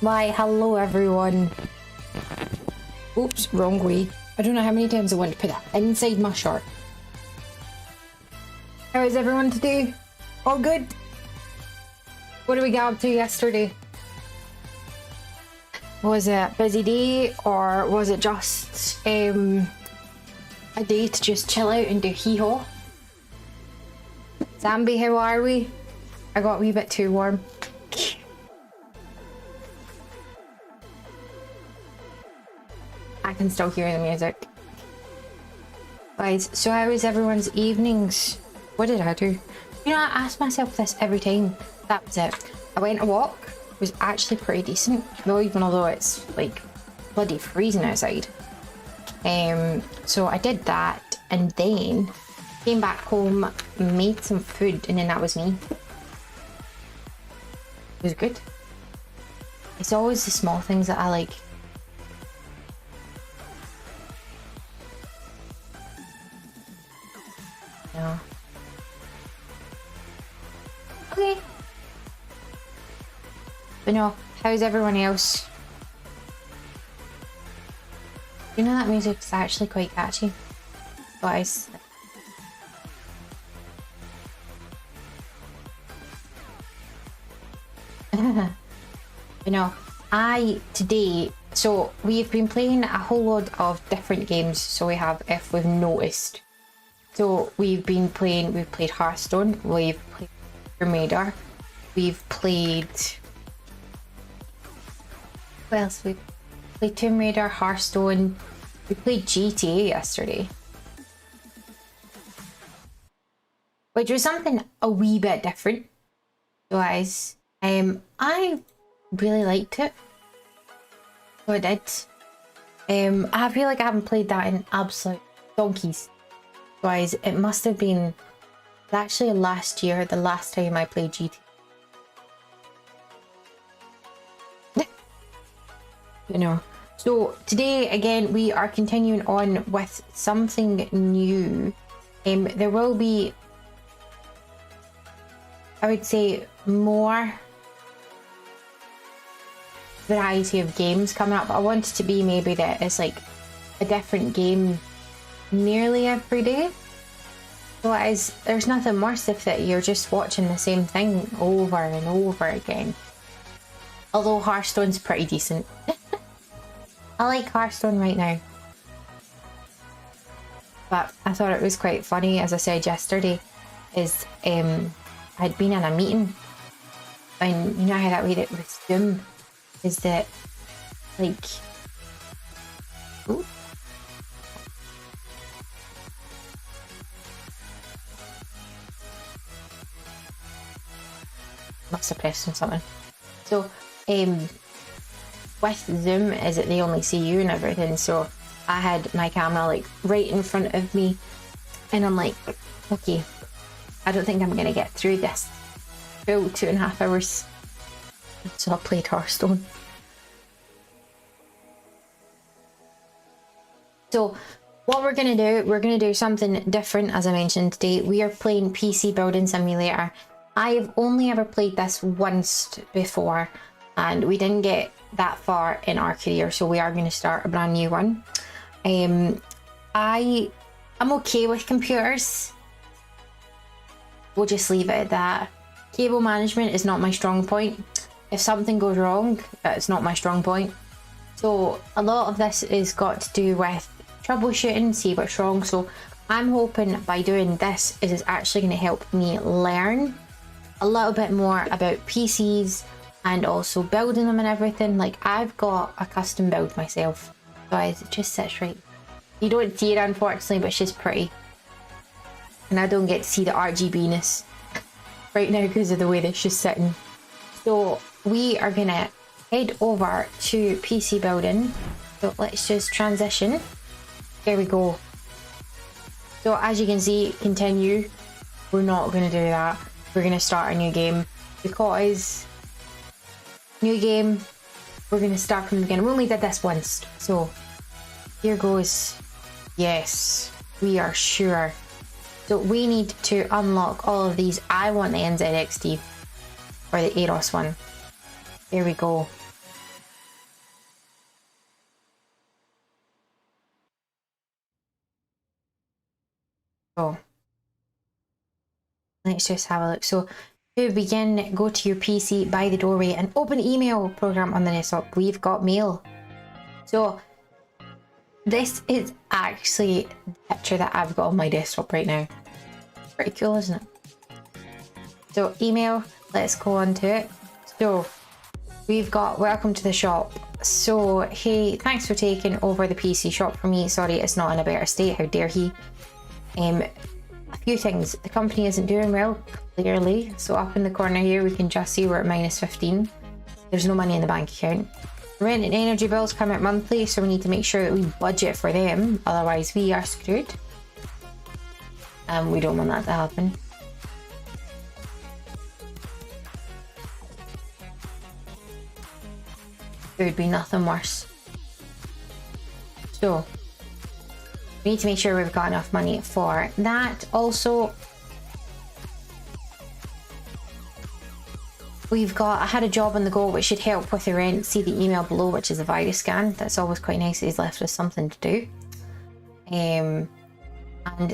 Why, hello everyone. Oops, wrong way. I don't know how many times I want to put that inside my shirt. How is everyone today? All good? What did we get up to yesterday? Was it a busy day or was it just a day to just chill out and do hee-haw? Zambi, how are we? I got a wee bit too warm. I can still hear the music. Guys, so how was everyone's evenings? What did I do? You know, I ask myself this every time. That was it. I went a walk. It was actually pretty decent, though, even although it's like bloody freezing outside. So I did that and then came back home, made some food, and then that was me. It was good. It's always the small things that I like. Yeah. Okay. But no, how's everyone else? You know that music's actually quite catchy, guys. You know, today, so we've been playing a whole load of different games. So we have, if we've noticed, so we've played Hearthstone, we've played Tomb Raider, we've played, what else? We played Tomb Raider, Hearthstone, we played GTA yesterday, which was something a wee bit different, guys. I really liked it, so I did. I feel like I haven't played that in absolute donkeys. Guys, it must have been actually last year, the last time I played GT. You know, so today again we are continuing on with something new. There will be, I would say, more variety of games coming up. I want it to be maybe that it's like a different game nearly every day. So there's nothing worse if that you're just watching the same thing over and over again. Although Hearthstone's pretty decent. I like Hearthstone right now. But I thought it was quite funny, as I said yesterday, is I'd been in a meeting, and you know how that way that with Zoom is that like, ooh, must have pressed on something. So with Zoom is that they only see you and everything, so I had my camera like right in front of me and I'm like, okay, I don't think I'm gonna get through this full 2.5 hours. So I played Hearthstone. So what we're gonna do something different. As I mentioned today, we are playing PC Building Simulator. I've only ever played this once before and we didn't get that far in our career, so we are going to start a brand new one. I'm okay with computers. We'll just leave it at that. Cable management is not my strong point. If something goes wrong, it's not my strong point. So a lot of this is got to do with troubleshooting, see what's wrong. So I'm hoping by doing this it is actually going to help me learn a little bit more about PCs and also building them and everything. Like, I've got a custom build myself, guys. It just sits right. You don't see it, unfortunately, but she's pretty. And I don't get to see the RGBness right now because of the way that she's sitting. So we are gonna head over to PC building. So let's just transition. There we go. So as you can see, continue. We're not gonna do that. We're gonna start a new game because new game, we're gonna start from the beginning. We only did this once, so here goes. Yes, we are sure. So we need to unlock all of these. I want the NZXT or the AROS one. There we go. So let's just have a look. So to begin, go to your PC by the doorway and open the email program on the desktop. We've got mail. So this is actually the picture that I've got on my desktop right now. Pretty cool, isn't it? So email, let's go on to it. So we've got welcome to the shop. So hey, thanks for taking over the PC shop for me. Sorry it's not in a better state, how dare he. A few things, the company isn't doing well, clearly. So up in the corner here we can just see we're at -15. There's no money in the bank account. Rent and energy bills come out monthly, so we need to make sure that we budget for them, otherwise we are screwed. We don't want that to happen. There would be nothing worse. So we need to make sure we've got enough money for that. Also, I had a job on the go which should help with the rent. See the email below, which is a virus scan. That's always quite nice. He's left us something to do. And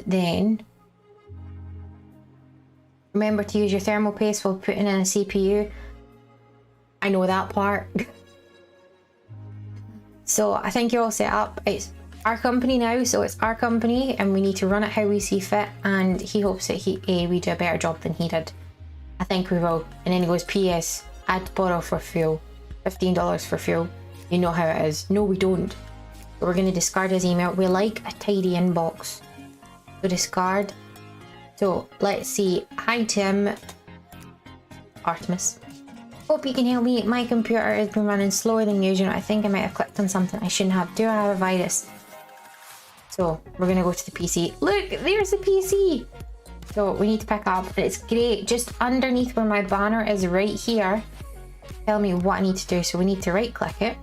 then remember to use your thermal paste while putting in a CPU. I know that part. So I think you're all set up. It's our company now, so it's our company and we need to run it how we see fit, and he hopes that we do a better job than he did. I think we will. And then he goes, PS, I'd borrow for fuel. $15 for fuel. You know how it is. No, we don't. So we're going to discard his email. We like a tidy inbox. So discard. So let's see. Hi Tim. Artemis. Hope you can help me. My computer has been running slower than usual. I think I might have clicked on something I shouldn't have. Do I have a virus? So we're going to go to the PC. Look, there's the PC. So we need to pick up, and it's great. Just underneath where my banner is right here, tell me what I need to do. So we need to right click it,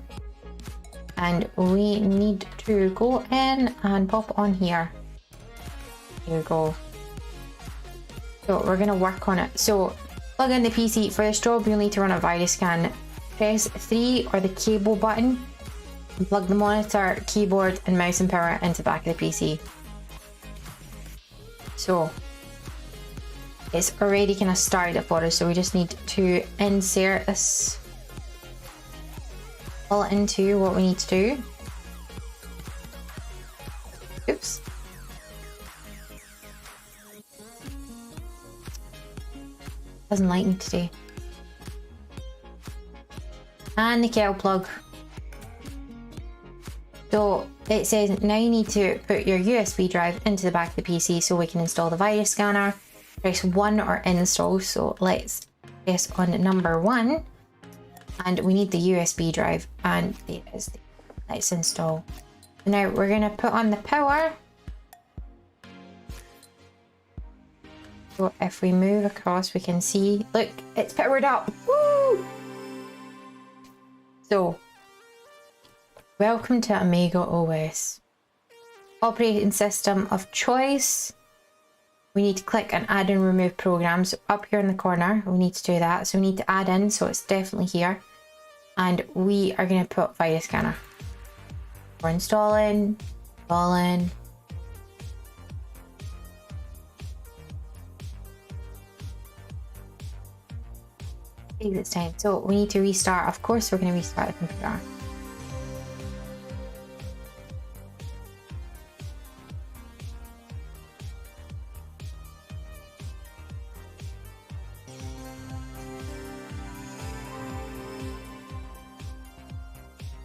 and we need to go in and pop on here. Here we go. So we're gonna work on it. So plug in the PC. For this job you'll need to run a virus scan. Press 3 or the cable button and plug the monitor, keyboard and mouse and power into the back of the PC. So it's already kind of started it for us, so we just need to insert this all into what we need to do. Oops. Doesn't like me today. And the kettle plug. So it says now you need to put your USB drive into the back of the PC so we can install the virus scanner. Press 1 or install. So let's press on number 1, and we need the USB drive, and there it is. Let's install. Now we're gonna put on the power. So if we move across we can see, look, it's powered up. Woo! So welcome to Omega OS. Operating system of choice. We need to click and add and remove programs. Up here in the corner, we need to do that. So we need to add in, so it's definitely here. And we are going to put virus scanner. We're installing. Takes its time. So we need to restart. Of course, we're going to restart the computer.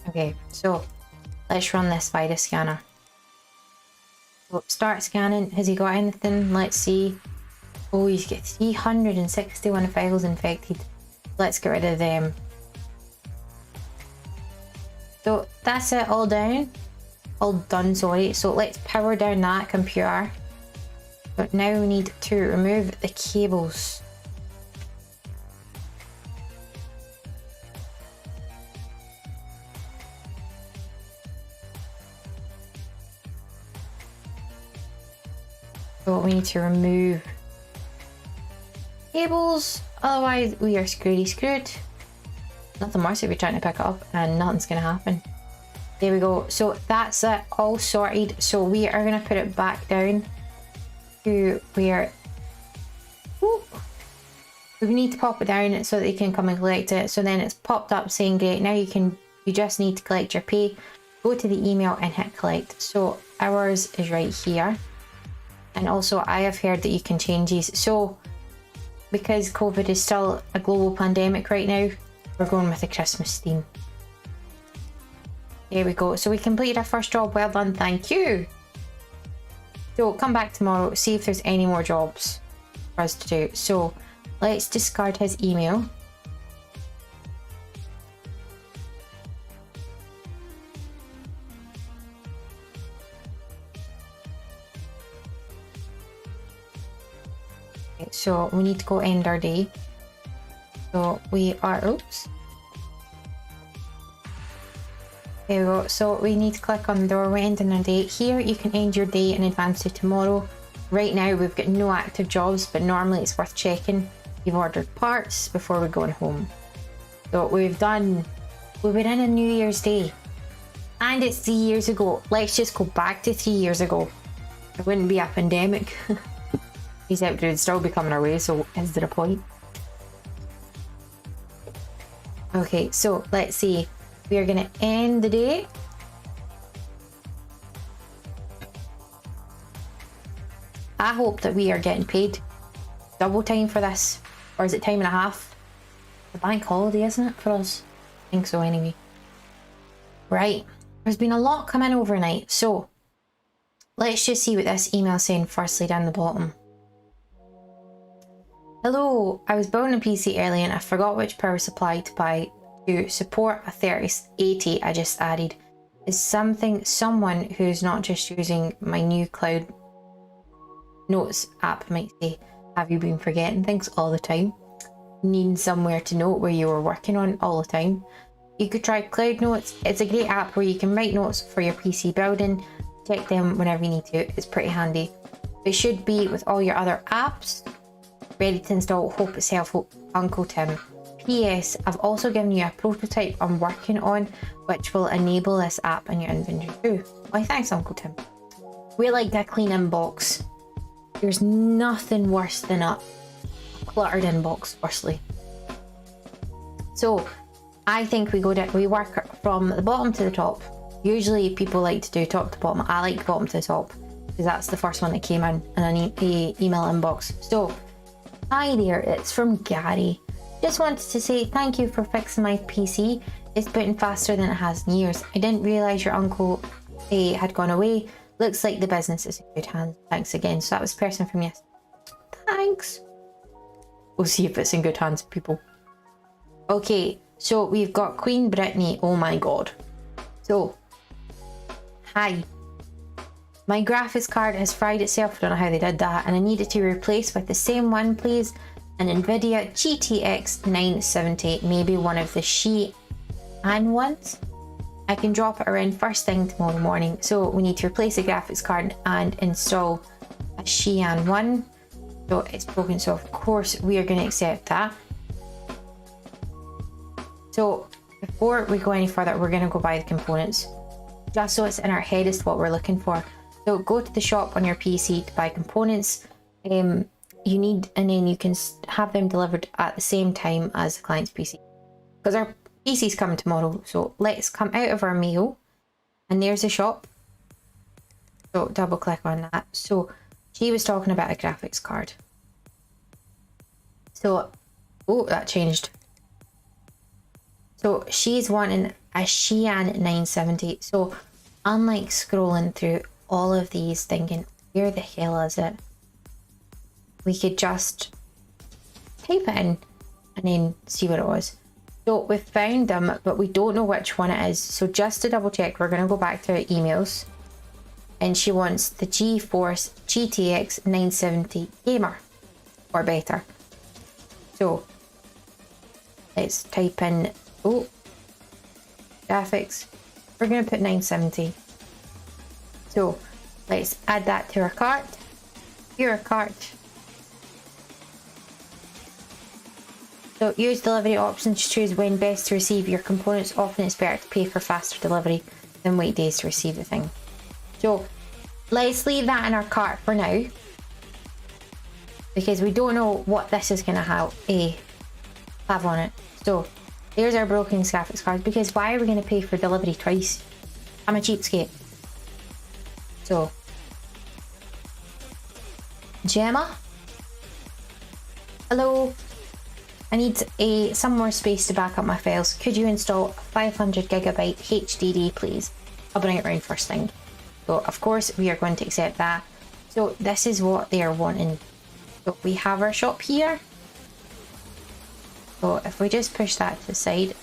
Okay, so let's run this virus scanner. So start scanning. Has he got anything? Let's see. Oh, he's got 361 files infected. Let's get rid of them. So that's it, all down. All done, sorry. So let's power down that computer. But now we need to remove the cables. So we need to remove cables, otherwise we are screwed. Nothing worse if you're trying to pick it up and nothing's gonna happen. There we go. So that's it, all sorted. So we are gonna put it back down to where we need to pop it down so that they can come and collect it. So then it's popped up saying, great, now you just need to collect your pay. Go to the email and hit collect. So ours is right here. And also I have heard that you can change these. So because COVID is still a global pandemic right now, we're going with the Christmas theme. There we go. So we completed our first job. Well done, thank you. So come back tomorrow, see if there's any more jobs for us to do. So let's discard his email. Okay, so we need to go end our day. So we are, oops. There we go. So we need to click on the door. We're ending our day. Here you can end your day in advance to tomorrow. Right now we've got no active jobs, but normally it's worth checking. You've ordered parts before we're going home. So we've been in a New Year's Day. And it's 3 years ago. Let's just go back to 3 years ago. There wouldn't be a pandemic. Except it would still be coming our way, so is there a point? Okay, so let's see. We are going to end the day. I hope that we are getting paid double time for this. Or is it time and a half? The bank holiday, isn't it, for us? I think so anyway. Right. There's been a lot coming overnight. So let's just see what this email's saying firstly down the bottom. Hello, I was building a PC earlier and I forgot which power supply to buy to support a 3080 I just added. Is someone who's not just using my new cloud notes app might say, have you been forgetting things all the time? Needing somewhere to note where you were working on all the time? You could try Cloud Notes. It's a great app where you can write notes for your PC building, check them whenever you need to. It's pretty handy. It should be with all your other apps ready to install. Hope it's helpful, Uncle Tim. P.S. I've also given you a prototype I'm working on which will enable this app in your inventory too. Why, thanks Uncle Tim. We like a clean inbox. There's nothing worse than a cluttered inbox, firstly. So I think we work from the bottom to the top. Usually people like to do top to bottom. I like bottom to the top because that's the first one that came in an email inbox. So hi there, it's from Gary. Just wanted to say thank you for fixing my PC. It's booting faster than it has in years. I didn't realise your uncle had gone away. Looks like the business is in good hands. Thanks again. So that was the person from yesterday. Thanks. We'll see if it's in good hands, people. Okay, so we've got Queen Brittany. Oh my god. So, hi. My graphics card has fried itself. I don't know how they did that. And I need it to replace with the same one, please. An NVIDIA GTX 970. Maybe one of the Xi'an ones. I can drop it around first thing tomorrow morning. So we need to replace the graphics card and install a Xi'an one. So it's broken, so of course we are going to accept that. So before we go any further, we're going to go buy the components. Just so it's in our head as to what we're looking for. So go to the shop on your PC to buy components. You need, and then you can have them delivered at the same time as the client's PC. Because our PC's coming tomorrow, so let's come out of our mail. And there's the shop. So double click on that. So she was talking about a graphics card. So, oh, that changed. So she's wanting a Xi'an 970. So I'm like scrolling through all of these thinking, where the hell is it? We could just type it in and then see what it was. So we've found them, but we don't know which one it is. So just to double check, we're going to go back to our emails. And she wants the GeForce GTX 970 Gamer or better. So let's type in, oh, graphics. We're going to put 970. So let's add that to our cart. Your cart. So use delivery options to choose when best to receive your components. Often it's better to pay for faster delivery than wait days to receive the thing. So let's leave that in our cart for now. because we don't know what this is going to have on it. So there's our broken graphics card, because why are we going to pay for delivery twice? I'm a cheapskate. So Gemma, hello. I need some more space to back up my files. Could you install 500 gigabyte HDD, please? I'll bring it around first thing. So of course we are going to accept that. So this is what they are wanting. So we have our shop here. So if we just push that to the side,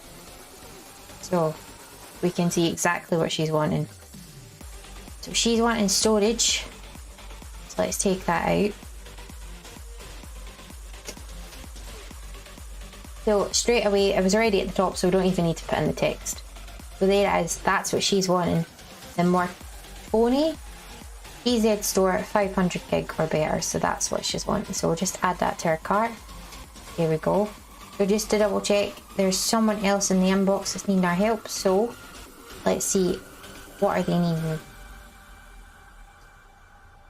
so we can see exactly what she's wanting. So she's wanting storage. So let's take that out. So straight away, it was already at the top, so we don't even need to put in the text. So there it is, that's what she's wanting. Then more phony, EZ store 500 gig or better, so that's what she's wanting. So we'll just add that to our cart. Here we go. So just to double check, there's someone else in the inbox that's needing our help, so let's see, what are they needing?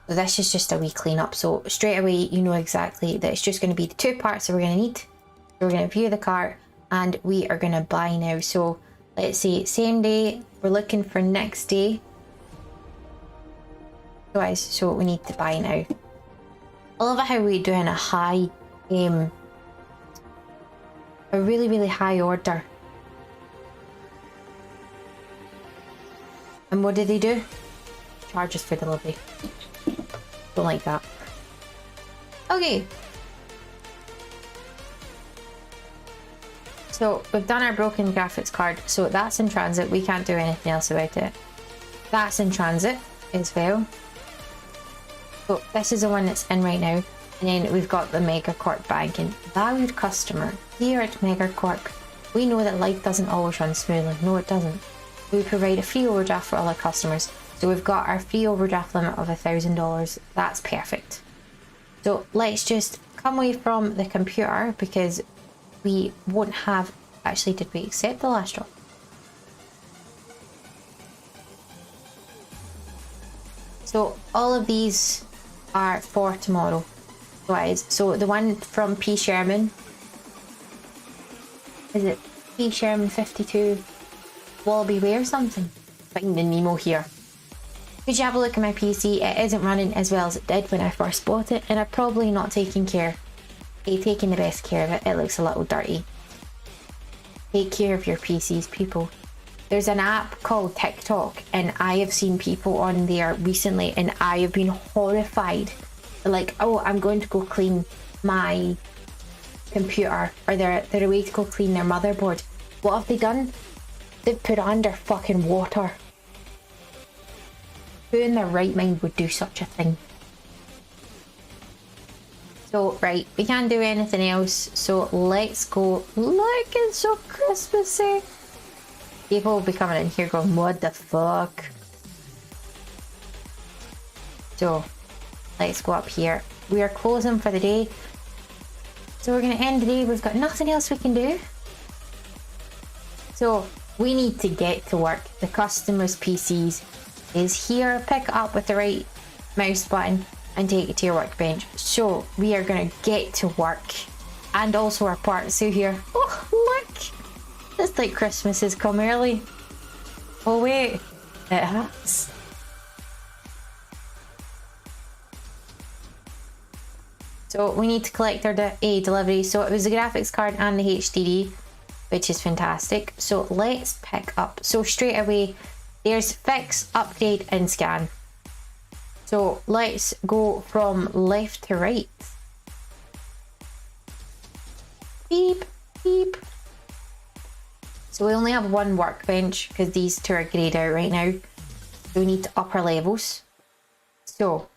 So this is just a wee clean up, so straight away you know exactly that it's just going to be the 2 parts that we're going to need. We're going to view the cart and we are going to buy now. So let's see, same day, we're looking for next day. Guys, so we need to buy now. I love how we're doing a high, a really high order. And what do they do? Charges for delivery. Don't like that. Okay. So we've done our broken graphics card, so that's in transit. We can't do anything else about it. That's in transit as well. So this is the one that's in right now. And then we've got the Megacorp banking. Valued customer. Here at Megacorp, we know that life doesn't always run smoothly. No, it doesn't. We provide a free overdraft for all our customers. So we've got our free overdraft limit of $1,000. That's perfect. So let's just come away from the computer, because we won't have, actually did we accept the last drop? So all of these are for tomorrow, guys. So the one from P Sherman, is it P Sherman 52 Wallaby Way or something? Finding Nemo here. Could you have a look at my PC? It isn't running as well as it did when I first bought it, and I'm probably not taking the best care of it. It looks a little dirty. Take care of your PCs, people. There's an app called TikTok, and I have seen people on there recently, and I have been horrified. Like, oh, I'm going to go clean my computer, or they're away to go clean their motherboard. What have they done? They've put it under fucking water. Who in their right mind would do such a thing? So, right, we can't do anything else, so let's go. Look, it's so Christmassy. People will be coming in here going, what the fuck? So, let's go up here. We are closing for the day. So we're going to end the day. We've got nothing else we can do. So, we need to get to work. The customer's PCs is here. Pick it up with the right mouse button and take it to your workbench. So we are going to get to work. And also our parts are here. Oh, look! It's like Christmas has come early. Oh wait, it has. So we need to collect our delivery. So it was the graphics card and the HDD, which is fantastic. So let's pick up. So straight away, there's fix, upgrade and scan. So let's go from left to right. Beep, beep. So we only have one workbench because these two are greyed out right now. So we need to up our levels. So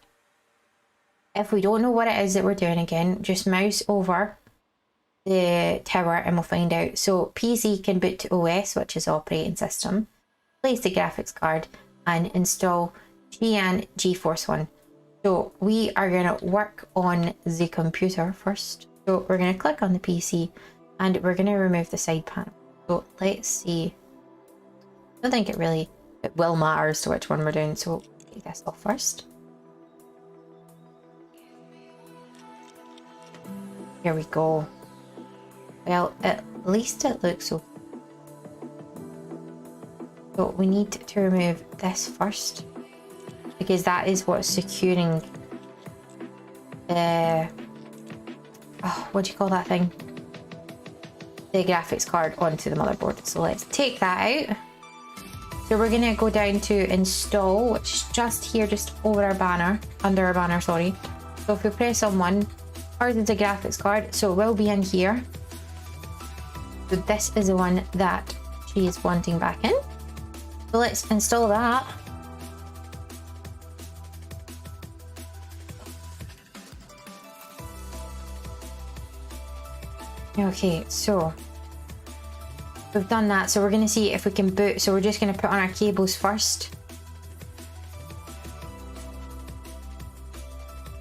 if we don't know what it is that we're doing again, just mouse over the tower and we'll find out. So PC can boot to OS, which is operating system. Place the graphics card and install GN GeForce One. So we are going to work on the computer first. So we're going to click on the PC and we're going to remove the side panel. So let's see. I don't think it will matter as to which one we're doing. So take this off first. Here we go. Well, at least it looks okay. So we need to remove this first, because that is what's securing the... oh, what do you call that thing? The graphics card onto the motherboard. So let's take that out. So we're gonna go down to install, which is just here, just over our banner, under our banner, sorry. So if we press on one, ours is a graphics card, so it will be in here. So this is the one that she is wanting back in. So let's install that. Okay, so we've done that, so we're going to see if we can boot. So we're just going to put on our cables first.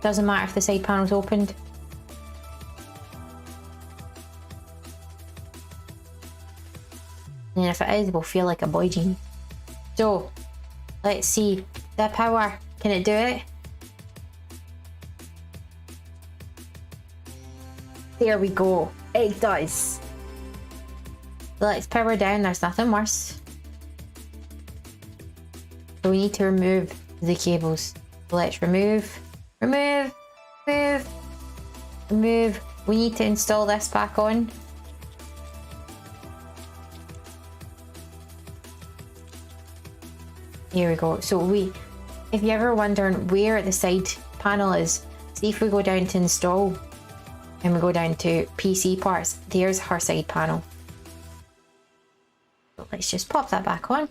Doesn't matter if the side panel's opened. And if it is, we'll feel like a boy genie. So let's see the power. Can it do it? There we go. It does. Let's power down. There's nothing worse. So we need to remove the cables. So let's remove. We need to install this back on. Here we go. So if you're ever wondering where the side panel is, see if we go down to install and we go down to PC parts, there's her side panel. So let's just pop that back on.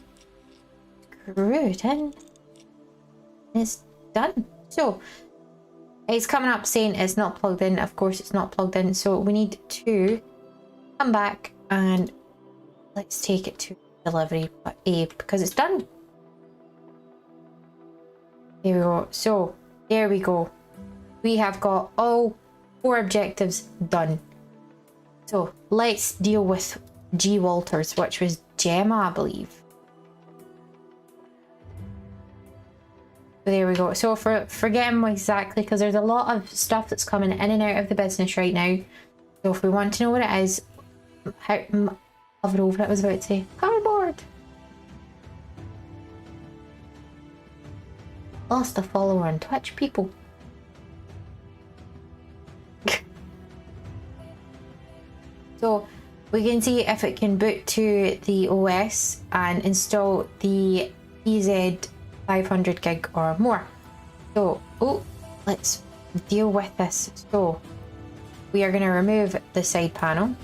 Screw it in. It's done. So it's coming up saying it's not plugged in. Of course it's not plugged in. So we need to come back and let's take it to delivery because it's done. Here we go. So there we go. We have got all 4 objectives done. So let's deal with G. Walters, which was Gemma, I believe. So there we go. So forget him exactly, because there's a lot of stuff that's coming in and out of the business right now. So if we want to know what it is, hover over it, I was about to say. Hoverboard! Lost a follower on Twitch, people. So we can see if it can boot to the OS and install the EZ 500 gig or more. So, let's deal with this. So we are going to remove the side panel.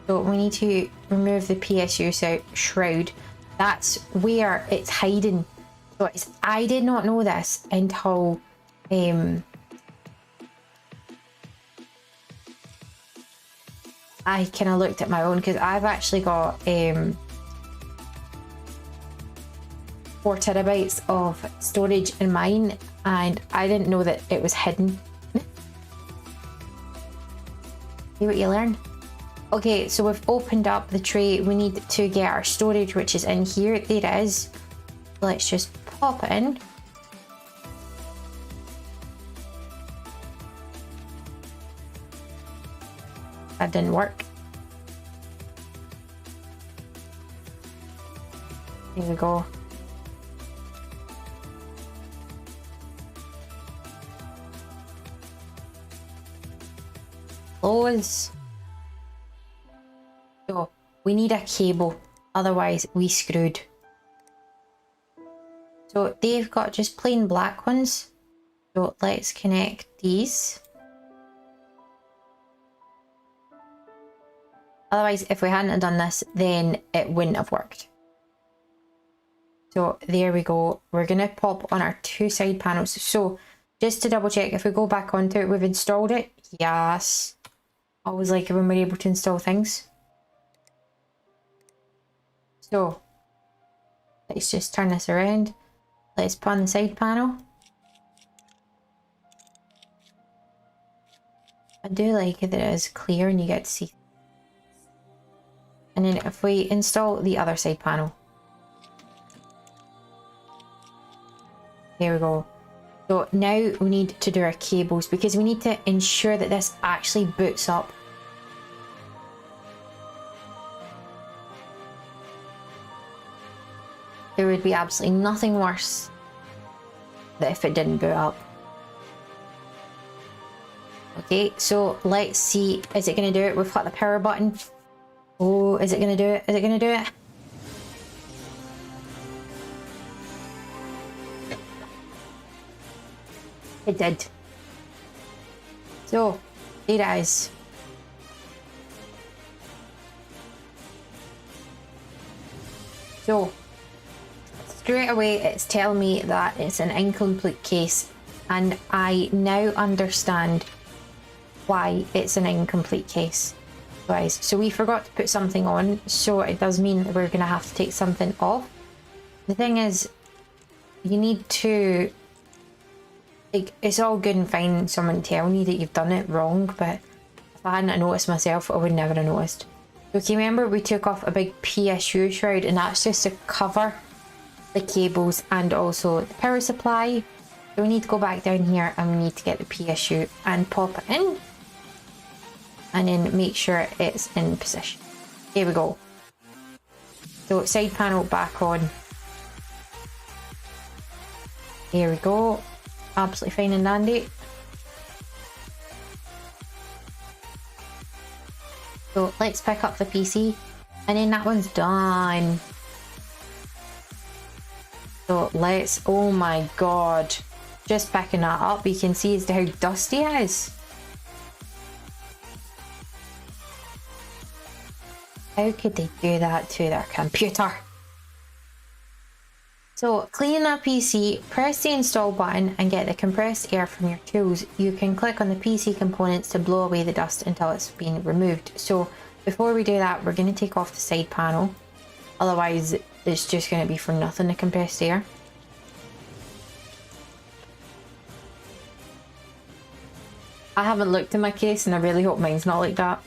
So we need to remove the PSU shroud. That's where it's hiding. So I did not know this until I kind of looked at my own, because I've actually got 4 terabytes of storage in mine, and I didn't know that it was hidden. See what you learn. Okay, so we've opened up the tray. We need to get our storage, which is in here. There it is. Let's just pop it in. That didn't work. There we go. Close. So we need a cable, otherwise we screwed. So they've got just plain black ones. So let's connect these. Otherwise, if we hadn't done this, then it wouldn't have worked. So there we go. We're going to pop on our 2 side panels. So just to double check, if we go back onto it, we've installed it. Yes. Always like it when we're able to install things. So let's just turn this around. Let's put on the side panel. I do like it that it is clear and you get to see. And then if we install the other side panel. There we go. So now we need to do our cables because we need to ensure that this actually boots up. There would be absolutely nothing worse than if it didn't boot up. Okay, so let's see. Is it going to do it? We've got the power button. Oh, is it going to do it? Is it going to do it? It did. So, there it is. So, straight away it's telling me that it's an incomplete case, and I now understand why it's an incomplete case. Guys, so we forgot to put something on, so it does mean that we're going to have to take something off. The thing is, you need to, like, it's all good and fine someone telling you that you've done it wrong, but if I hadn't noticed myself, I would never have noticed. Okay, remember we took off a big PSU shroud, and that's just to cover the cables and also the power supply. So we need to go back down here and we need to get the PSU and pop it in. And then make sure it's in position. There we go. So side panel back on. There we go. Absolutely fine and dandy. So let's pick up the PC. And then that one's done. So let's, oh my god. Just picking that up, you can see as to how dusty it is. How could they do that to their computer? So, clean that PC, press the install button and get the compressed air from your tools. You can click on the PC components to blow away the dust until it's been removed. So, before we do that, we're going to take off the side panel. Otherwise, it's just going to be for nothing, the compressed air. I haven't looked in my case and I really hope mine's not like that.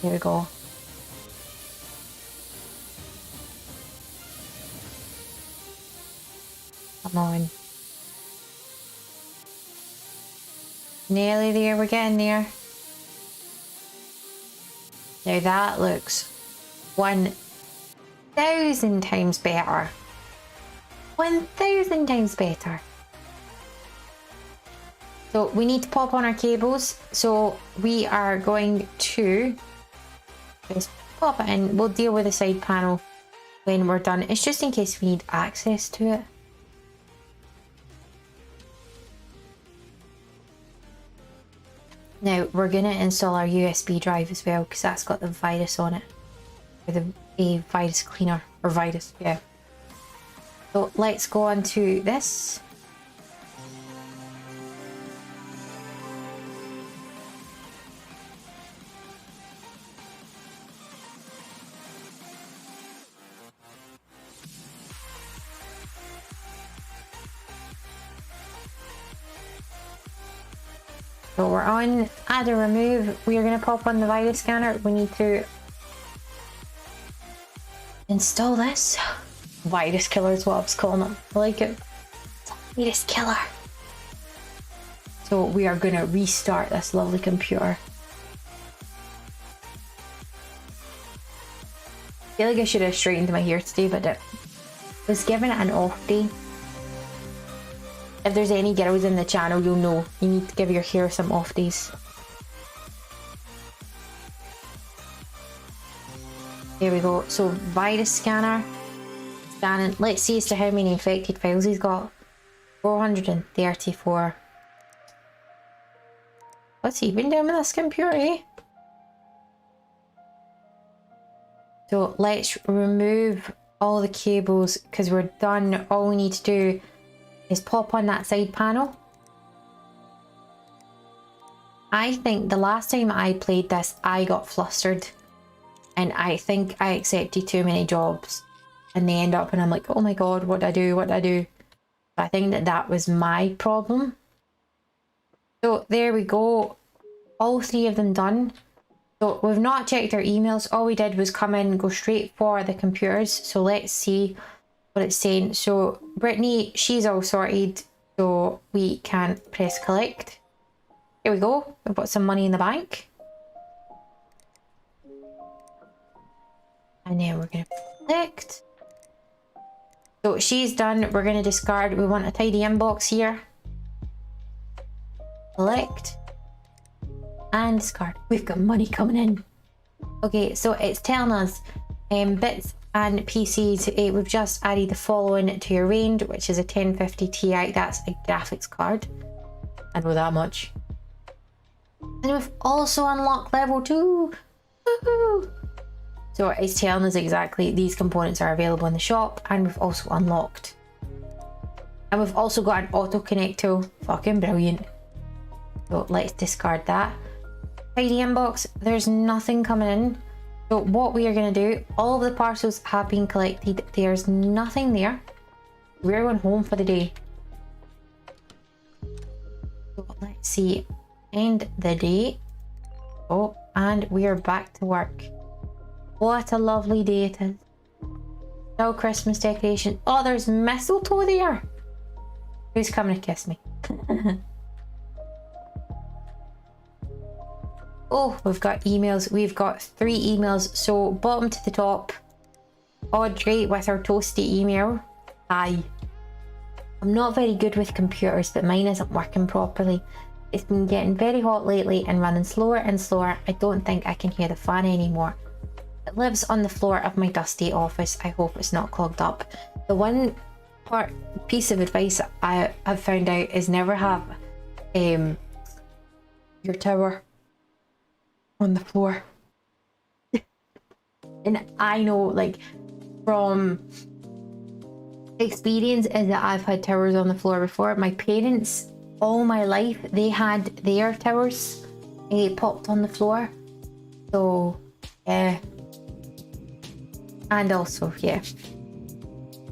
Here we go. Come on. Nearly there, we're getting there. Now that looks 1,000 times better. 1,000 times better. So we need to pop on our cables. So we are going to just pop it in. We'll deal with the side panel when we're done. It's just in case we need access to it. Now we're going to install our USB drive as well because that's got the virus on it. Or a virus cleaner. Or virus, yeah. So let's go on to this. So we're on add or remove. We are going to pop on the virus scanner. We need to install this. Virus killer is what I was calling it. I like it. It's a virus killer. So we are going to restart this lovely computer. I feel like I should have straightened my hair today, but I was given it an off day. If there's any girls in the channel, you'll know you need to give your hair some off days. There we go. So virus scanner, scanning. Let's see as to how many infected files he's got. 434. What's he been doing with this computer, eh? So let's remove all the cables because we're done. All we need to do is pop on that side panel. I think the last time I played this, I got flustered. And I think I accepted too many jobs. And they end up and I'm like, oh my god, what do I do? What do I do? I think that was my problem. So there we go. All three of them done. So we've not checked our emails. All we did was come in, go straight for the computers. So let's see what it's saying. So Brittany, she's all sorted. So we can press collect. Here we go. We've got some money in the bank. And then we're going to collect. So she's done. We're going to discard. We want a tidy inbox here. Collect. And discard. We've got money coming in. Okay, so it's telling us bits and PCs. We've just added the following to your range, which is a 1050 Ti. That's a graphics card. I know that much. And we've also unlocked level 2. Woohoo! So it's telling us exactly these components are available in the shop, and we've also unlocked. And we've also got an auto connect tool. Fucking brilliant. So let's discard that. Tidy inbox, there's nothing coming in. So what we are going to do, all of the parcels have been collected. There's nothing there. We're going home for the day. So let's see. End the day. Oh, and we are back to work. What a lovely day it is. No Christmas decoration. Oh, there's mistletoe there. Who's coming to kiss me? Oh, we've got emails. We've got 3 emails. So bottom to the top, Audrey with our toasty email. Hi. I'm not very good with computers, but mine isn't working properly. It's been getting very hot lately and running slower and slower. I don't think I can hear the fan anymore. It lives on the floor of my dusty office. I hope it's not clogged up. The one piece of advice I have found out is never have your tower on the floor. And I know, like, from experience is that I've had towers on the floor before. My parents, all my life, they had their towers popped on the floor. So yeah. And also, yeah,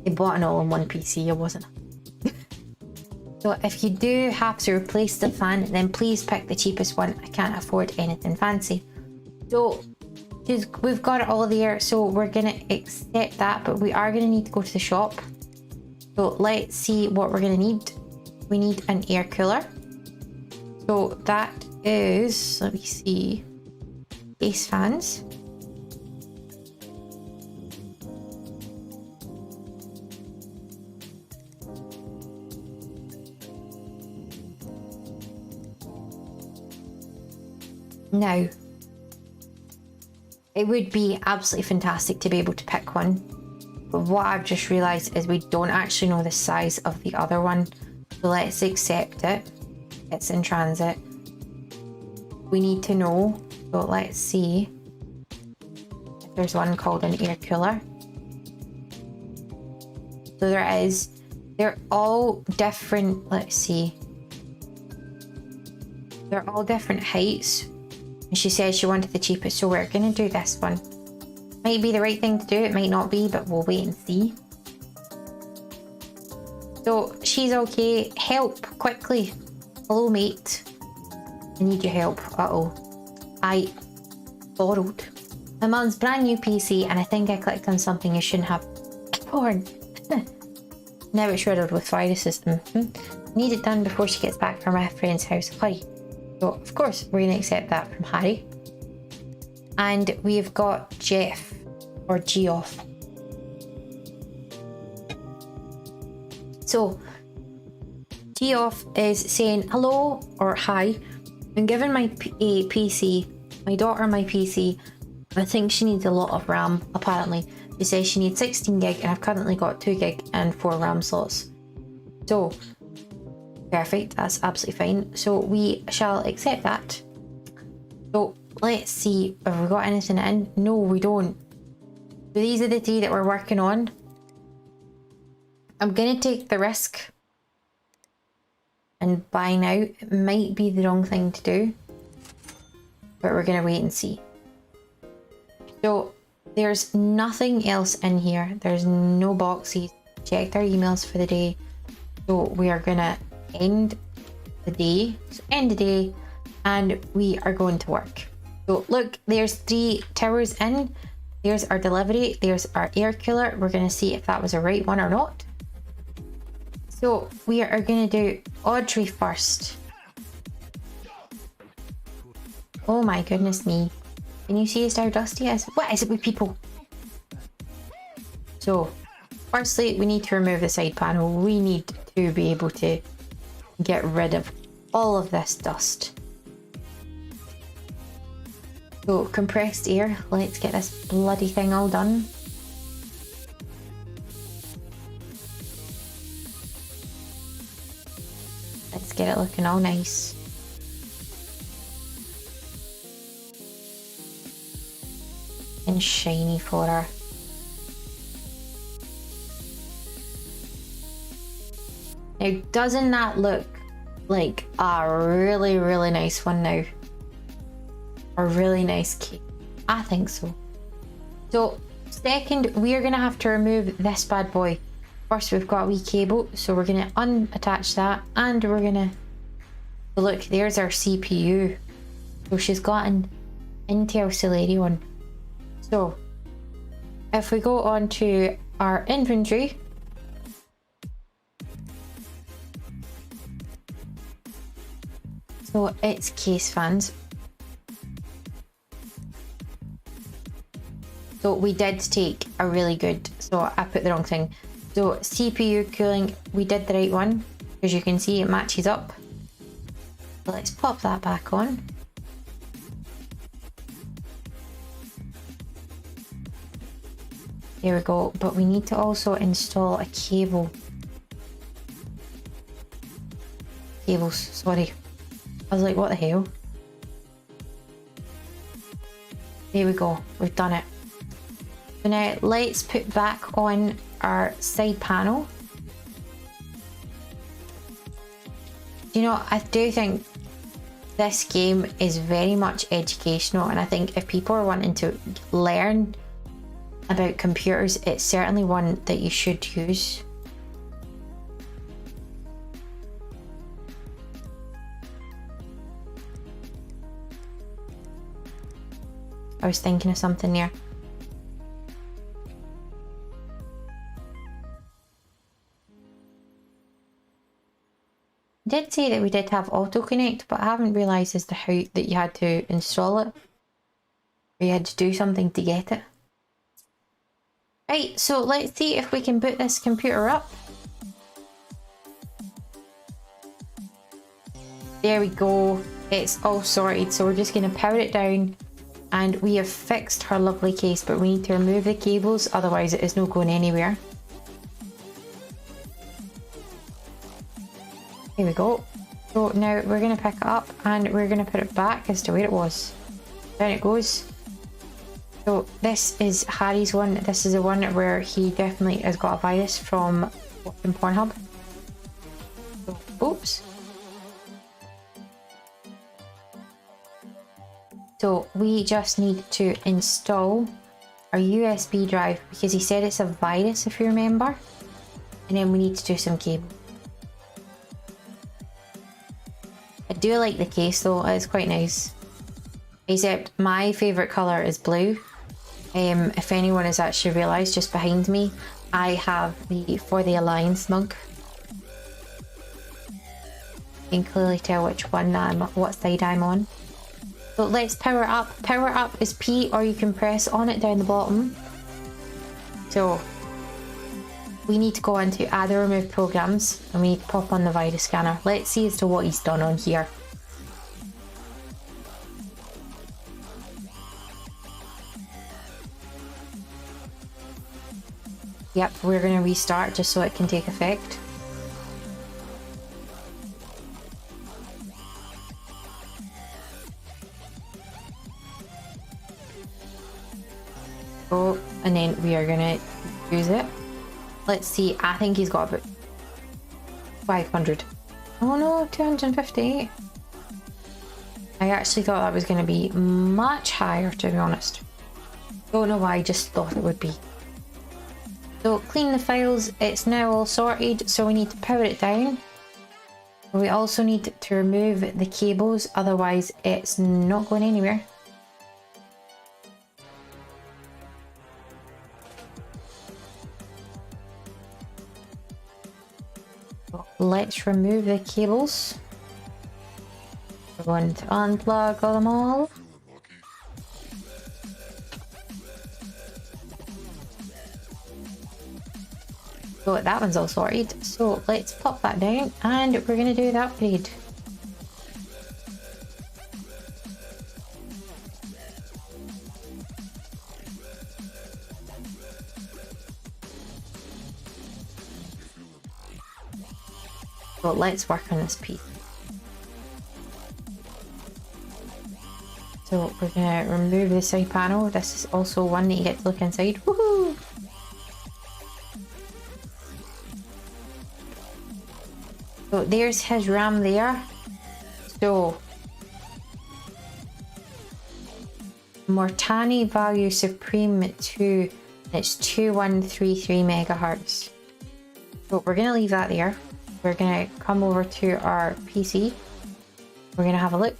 they bought an all-in-one PC. It wasn't. So if you do have to replace the fan, then please pick the cheapest one. I can't afford anything fancy. So we've got it all there, so we're gonna accept that, but we are gonna need to go to the shop. So let's see what we're gonna need. We need an air cooler. So that is, let me see, base fans. Now, it would be absolutely fantastic to be able to pick one, but what I've just realised is we don't actually know the size of the other one, so let's accept it. It's in transit. We need to know, so let's see if there's one called an air cooler. So there is. They're all different, let's see. They're all different heights. And she says she wanted the cheapest, so we're going to do this one. Might be the right thing to do, it might not be, but we'll wait and see. So she's okay. Help, quickly. Hello, mate. I need your help. Uh-oh. I borrowed my mum's brand new PC, and I think I clicked on something I shouldn't have. Porn. Now it's riddled with virus system. Need it done before she gets back from my friend's house. Hi. So, of course, we're going to accept that from Harry. And we've got Jeff, or Geoff. So, Geoff is saying hello or hi. I'm giving my daughter my PC. I think she needs a lot of RAM, apparently. She says she needs 16 gig, and I've currently got 2 gig and 4 RAM slots. So, perfect, that's absolutely fine. So we shall accept that. So let's see, have we got anything in? No, we don't. So these are the 3 that we're working on. I'm gonna take the risk and buy now. It might be the wrong thing to do, but we're gonna wait and see. So there's nothing else in here. There's no boxes. Checked our emails for the day. So we are gonna end the day, and we are going to work. So look, there's 3 towers in. There's our delivery. There's our air cooler. We're going to see if that was the right one or not. So we are going to do Audrey first. Oh my goodness me. Can you see how dusty it is? What is it with people? So, firstly, we need to remove the side panel. We need to be able to get rid of all of this dust. So, compressed air. Let's get this bloody thing all done. Let's get it looking all nice. And shiny for her. Now, doesn't that look like a really, really nice one now? A really nice cake. I think so. So, second, we are going to have to remove this bad boy. First, we've got a wee cable, so we're going to unattach that, and we're going to... Look, there's our CPU. So she's got an Intel Celeron. So, if we go on to our inventory... So it's case fans. So we did take a really good, so I put the wrong thing. So CPU cooling, we did the right one, because you can see it matches up. So let's pop that back on. There we go, but we need to also install a cable. Cables, sorry. I was like, what the hell? There we go, we've done it. So now let's put back on our side panel. You know, I do think this game is very much educational, and I think if people are wanting to learn about computers, it's certainly one that you should use. I was thinking of something there. I did say that we did have auto connect, but I haven't realised as to how that you had to install it. Or you had to do something to get it. Right, so let's see if we can boot this computer up. There we go. It's all sorted, so we're just going to power it down. And we have fixed her lovely case, but we need to remove the cables, otherwise it is not going anywhere. Here we go. So now we're going to pick it up and we're going to put it back as to where it was. Down it goes. So this is Harry's one. This is the one where he definitely has got a virus from watching Pornhub. So, oops. So we just need to install our USB drive, because he said it's a virus, if you remember. And then we need to do some cable. I do like the case though, it's quite nice. Except my favourite colour is blue. If anyone has actually realised, just behind me, I have the For the Alliance mug. You can clearly tell which one what side I'm on. So let's power up. Power up is P, or you can press on it down the bottom. So we need to go into add or remove programs, and we need to pop on the virus scanner. Let's see as to what he's done on here. Yep, we're going to restart just so it can take effect. Oh, and then we are going to use it. Let's see, I think he's got about 500. Oh no, 250. I actually thought that was going to be much higher, to be honest. Don't know why, I just thought it would be. So clean the files, it's now all sorted, so we need to power it down. We also need to remove the cables, otherwise it's not going anywhere. So let's remove the cables. We're going to unplug them all. So that one's all sorted. So let's pop that down and we're going to do the upgrade. So let's work on this piece. So we're going to remove the side panel. This is also one that you get to look inside. Woohoo! So there's his RAM there. So Mortani value supreme 2, it's 2133 megahertz. So we're going to leave that there. We're going to come over to our PC. We're going to have a look.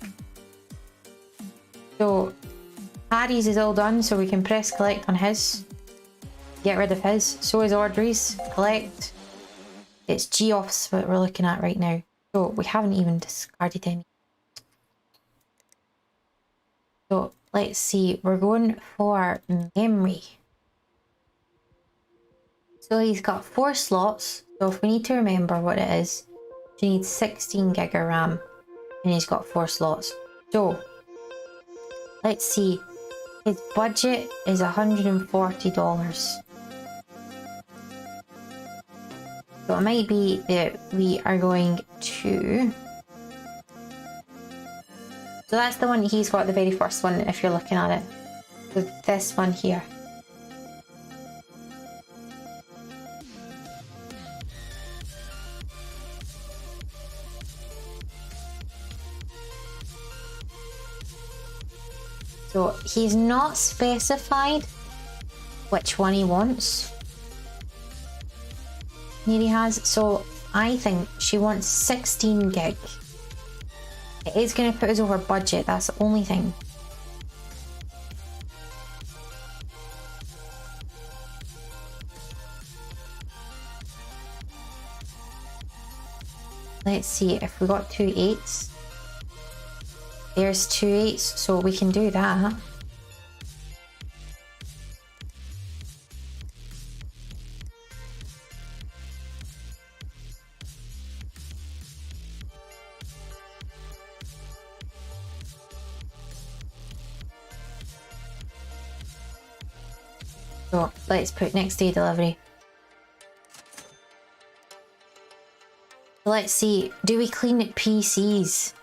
So Harry's is all done, so we can press collect on his. Get rid of his. So is Audrey's. Collect. It's Geoff's what we're looking at right now. So we haven't even discarded any. So let's see. We're going for memory. So he's got 4 slots. So if we need to remember what it is, he needs 16 gig of RAM and he's got 4 slots. So let's see, his budget is $140. So it might be that we are going to... So that's the one he's got, the very first one if you're looking at it. So this one here. So he's not specified which one he wants. Here he has, so I think she wants 16 gig. It is going to put us over budget, that's the only thing. Let's see if we got 2 8s. There's 2 8s, so we can do that. So let's put next day delivery. Let's see, do we clean PCs?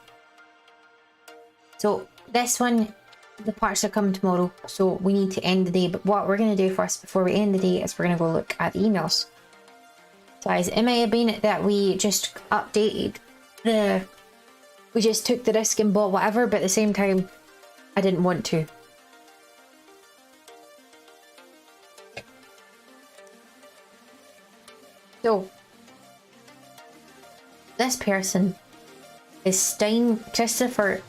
So this one, the parts are coming tomorrow, so we need to end the day. But what we're going to do first before we end the day is we're going to go look at the emails. So guys, it may have been that we just updated we just took the risk and bought whatever, but at the same time, I didn't want to. So this person is Christopher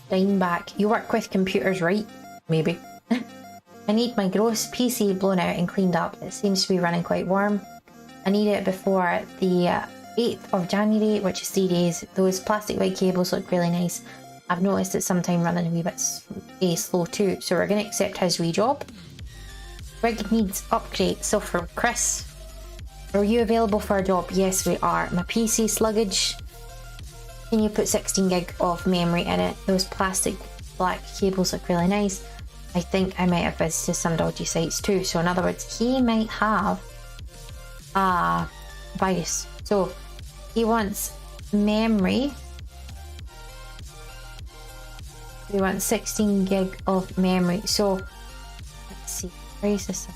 Steinbach. You work with computers, right? Maybe. I need my gross PC blown out and cleaned up. It seems to be running quite warm. I need it before the 8th of January, which is 3 days. Those plastic white cables look really nice. I've noticed it's sometimes running a wee bit slow too, so we're going to accept his rejob. Rig needs upgrade. So for Chris, are you available for a job? Yes, we are. My PC sluggish. Can you put 16 gig of memory in it? Those plastic black cables look really nice. I think I might have visited some dodgy sites too. So in other words, he might have a virus. So he wants memory. We want 16 gig of memory. So let's see, where is this?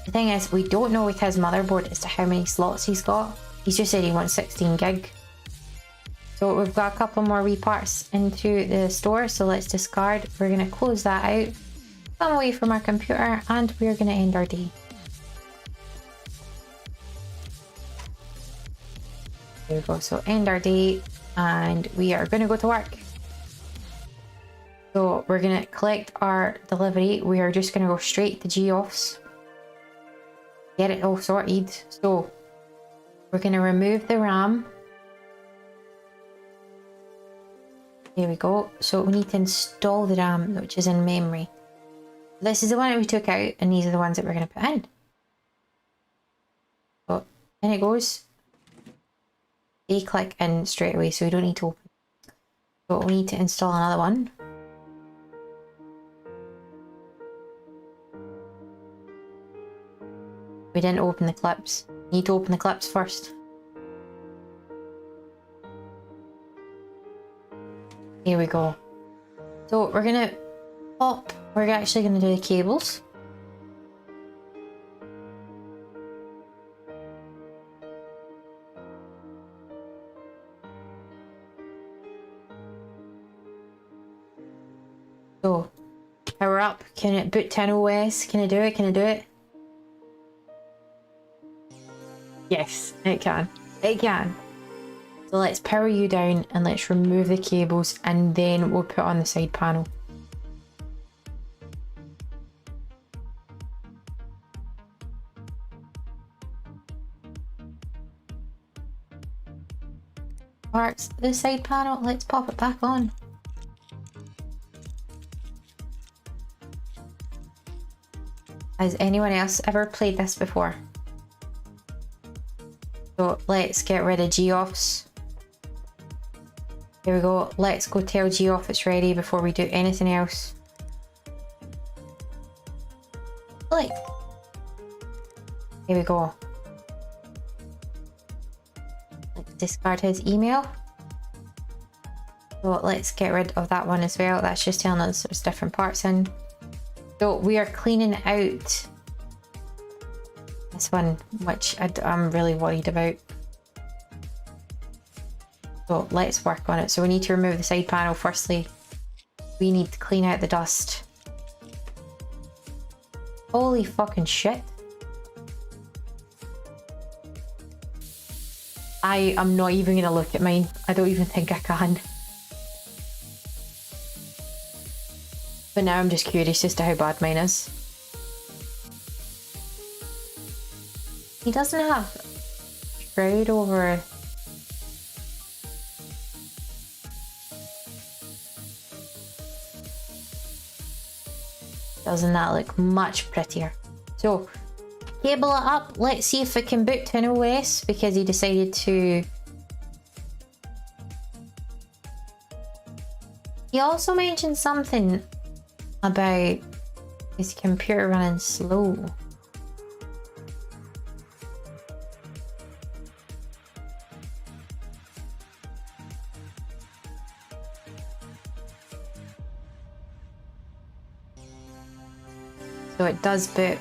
The thing is, we don't know with his motherboard as to how many slots he's got. He's just said he wants 16 gig. So we've got a couple more wee parts into the store, so let's discard. We're going to close that out, come away from our computer, and we're going to end our day. There we go, so end our day, and we are going to go to work. So we're going to collect our delivery. We are just going to go straight to Geoff's. Get it all sorted. So We're going to remove the RAM. There we go. So we need to install the RAM, which is in memory. This is the one that we took out, and these are the ones that we're going to put in. So in it goes. They click in straight away, so we don't need to open. So we need to install another one. We didn't open the clips. We need to open the clips first. Here we go. So we're gonna pop, we're actually gonna do the cables. So, power up. Can it boot 10 OS? Can it do it? Can it do it? Yes, it can. It can. So let's power you down and let's remove the cables, and then we'll put on the side panel. Parts, the side panel, let's pop it back on. Has anyone else ever played this before? So let's get rid of G-offs. Here we go. Let's go tell G-off it's ready before we do anything else. Click. Here we go. Let's discard his email. So let's get rid of that one as well. That's just telling us there's different parts in. So we are cleaning out this one, which I'm really worried about. So let's work on it. So we need to remove the side panel firstly. We need to clean out the dust. Holy fucking shit. I am not even gonna look at mine. I don't even think I can. But now I'm just curious as to how bad mine is. He doesn't have shroud over. Doesn't that look much prettier? So, cable it up. Let's see if it can boot to an OS, because he decided to. He also mentioned something about his computer running slow. So it does boot.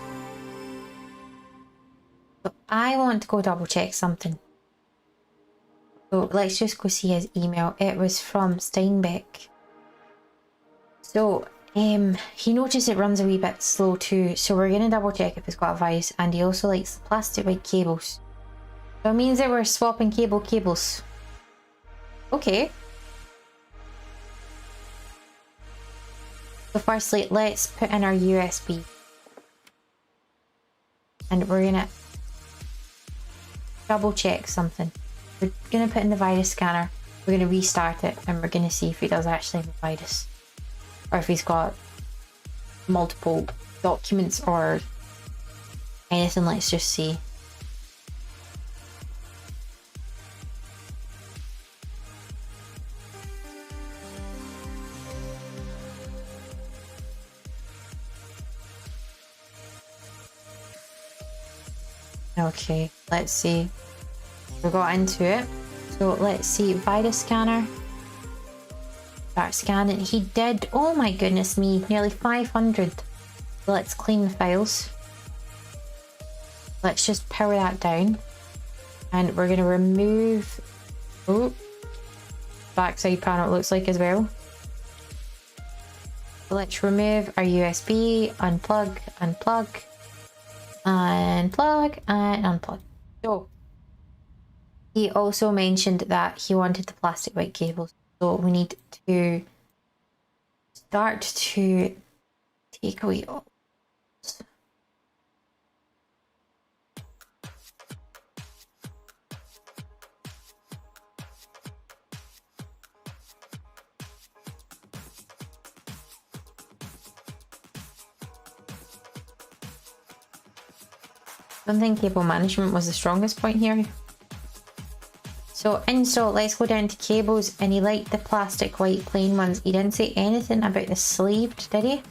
So I want to go double check something. So let's just go see his email. It was from Steinbeck. So he noticed it runs a wee bit slow too. So we're gonna double check if it's got a virus, and he also likes plastic white cables. So it means that we're swapping cables. Okay. So firstly, let's put in our USB. And we're gonna double check something. We're gonna put in the virus scanner. We're gonna restart it, and we're gonna see if he does actually have a virus, or if he's got multiple documents or anything. Let's just see. Okay, let's see. We got into it. So let's see, virus scanner. Start scanning. He did, oh my goodness me, nearly 500. So let's clean the files. Let's just power that down. And we're gonna remove, oh, backside panel it looks like as well. So let's remove our USB, unplug, unplug. Unplug and unplug. So he also mentioned that he wanted the plastic white cables. So we need to start to take away all. I don't think cable management was the strongest point here. So install, let's go down to cables, and he liked the plastic white plain ones. He didn't say anything about the sleeved, did he?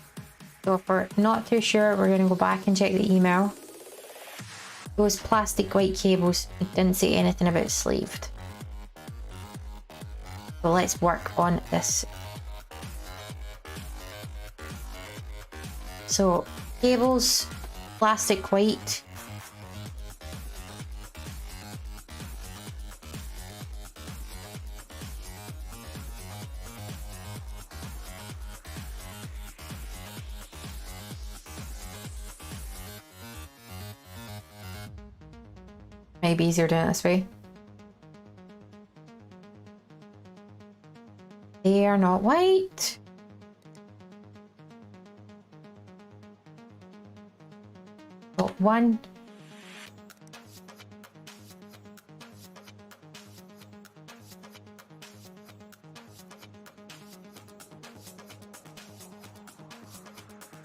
So if we're not too sure, we're going to go back and check the email. Those plastic white cables, he didn't say anything about sleeved. So let's work on this. So cables, plastic white. Maybe easier doing it this way. They are not white. Got one.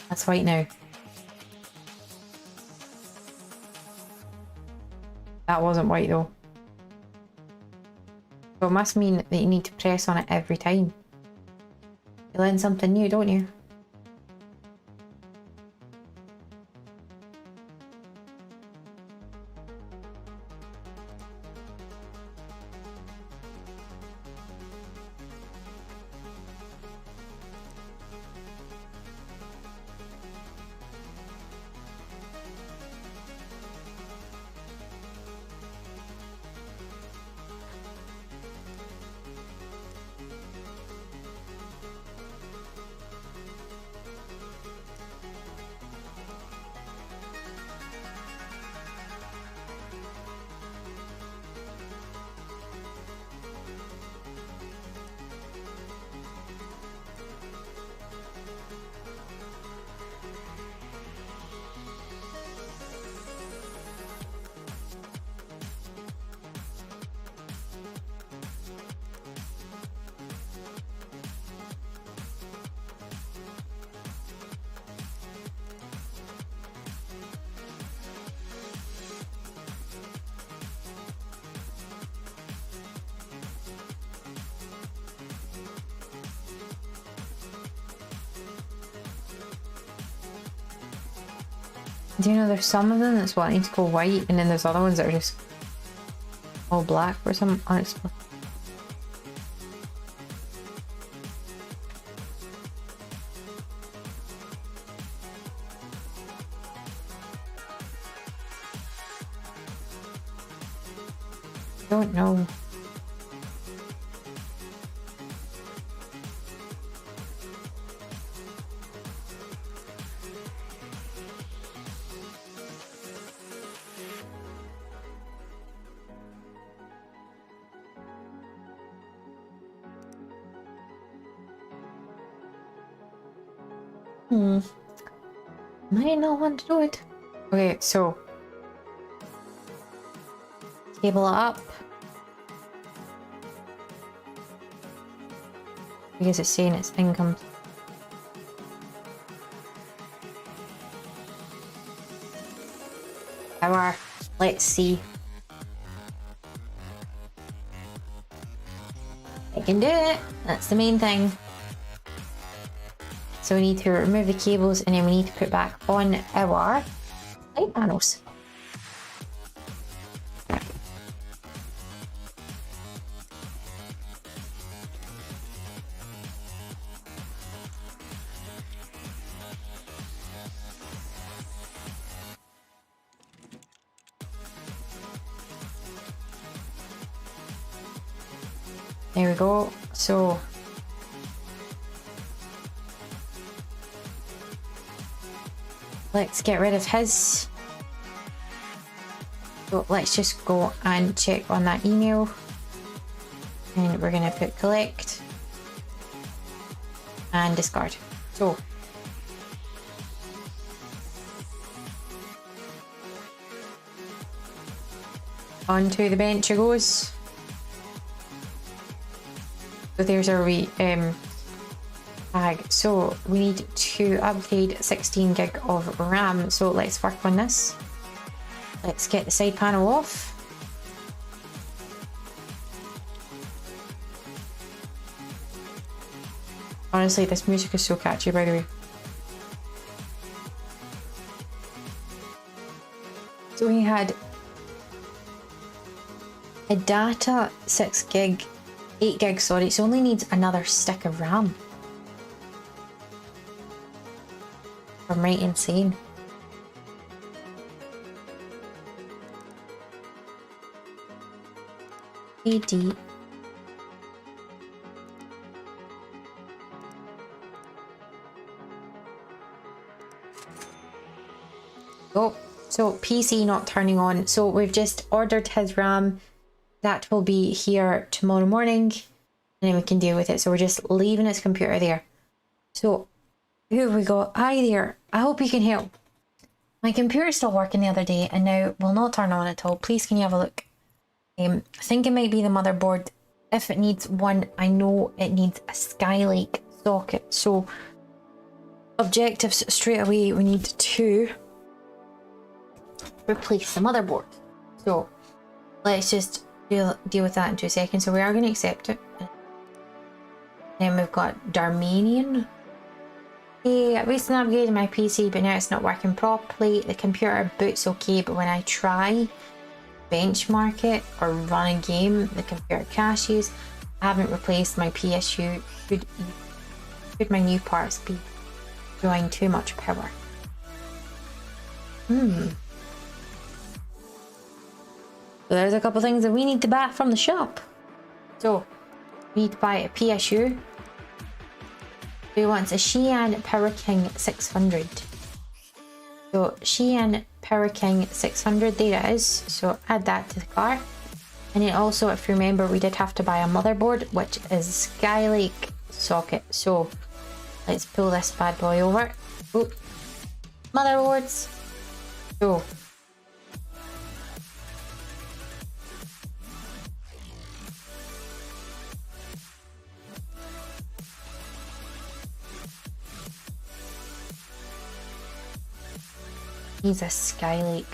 That's white now. That wasn't white though. So it must mean that you need to press on it every time. You learn something new, don't you? Do you know there's some of them that's wanting to go white, and then there's other ones that are just all black for some unexplained. Don't know. Might not want to do it. Okay, so cable it up because it's saying it's incomplete. Power. Let's see. I can do it. That's the main thing. So we need to remove the cables, and then we need to put back on our light panels. There we go. So let's get rid of his. So let's just go and check on that email, and we're going to put collect and discard. So onto the bench it goes. So there's our wee tag. So we need to upgrade 16 gig of RAM. So let's work on this. Let's get the side panel off. Honestly, this music is so catchy, by the way. So we had a data 6 gig, 8 gig, sorry, so only needs another stick of RAM. I'm right insane. AD. Oh, so PC not turning on. So we've just ordered his RAM. That will be here tomorrow morning, and then we can deal with it. So we're just leaving his computer there. So who have we got? Hi there. I hope you can help. My computer still working the other day and now will not turn on at all. Please can you have a look? I think it might be the motherboard. If it needs one, I know it needs a Skylake socket. So objectives straight away, we need to replace the motherboard. So let's just deal with that in 2 seconds. So we are going to accept it. Then we've got Darmanian. Hey, I recently upgraded my PC, but now it's not working properly. The computer boots okay, but when I try benchmark it or run a game, the computer crashes. I haven't replaced my PSU. Could my new parts be drawing too much power? So there's a couple things that we need to buy from the shop. So we need to buy a PSU. We want a Xi'an Power King 600. So Xi'an Power King 600, there it is. So add that to the cart. And then also, if you remember, we did have to buy a motherboard, which is Skylake socket. So let's pull this bad boy over. Oh, motherboards. So he's a Skylake.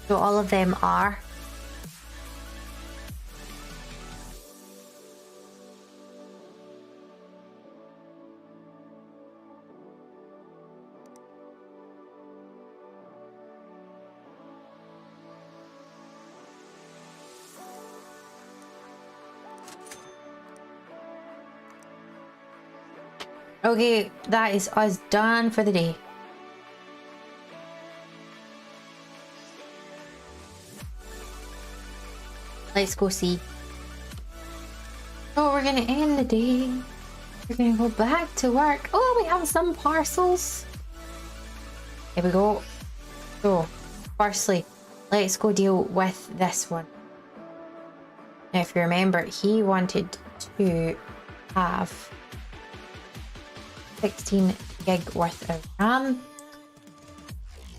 So all of them are. Okay, that is us done for the day. Let's go see. Oh, we're gonna end the day. We're gonna go back to work. Oh, we have some parcels. Here we go. So, firstly, let's go deal with this one. Now, if you remember, he wanted to have 16 gig worth of RAM.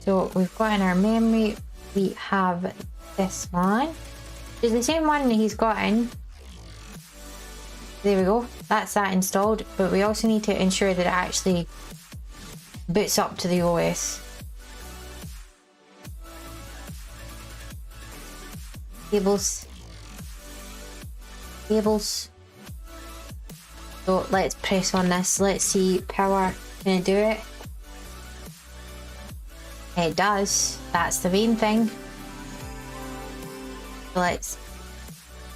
So we've got in our memory, we have this one. It's the same one that he's got in. There we go, that's that installed, but we also need to ensure that it actually boots up to the OS. Cables. So let's press on this. Let's see, power, can it do it? It does. That's the main thing. So let's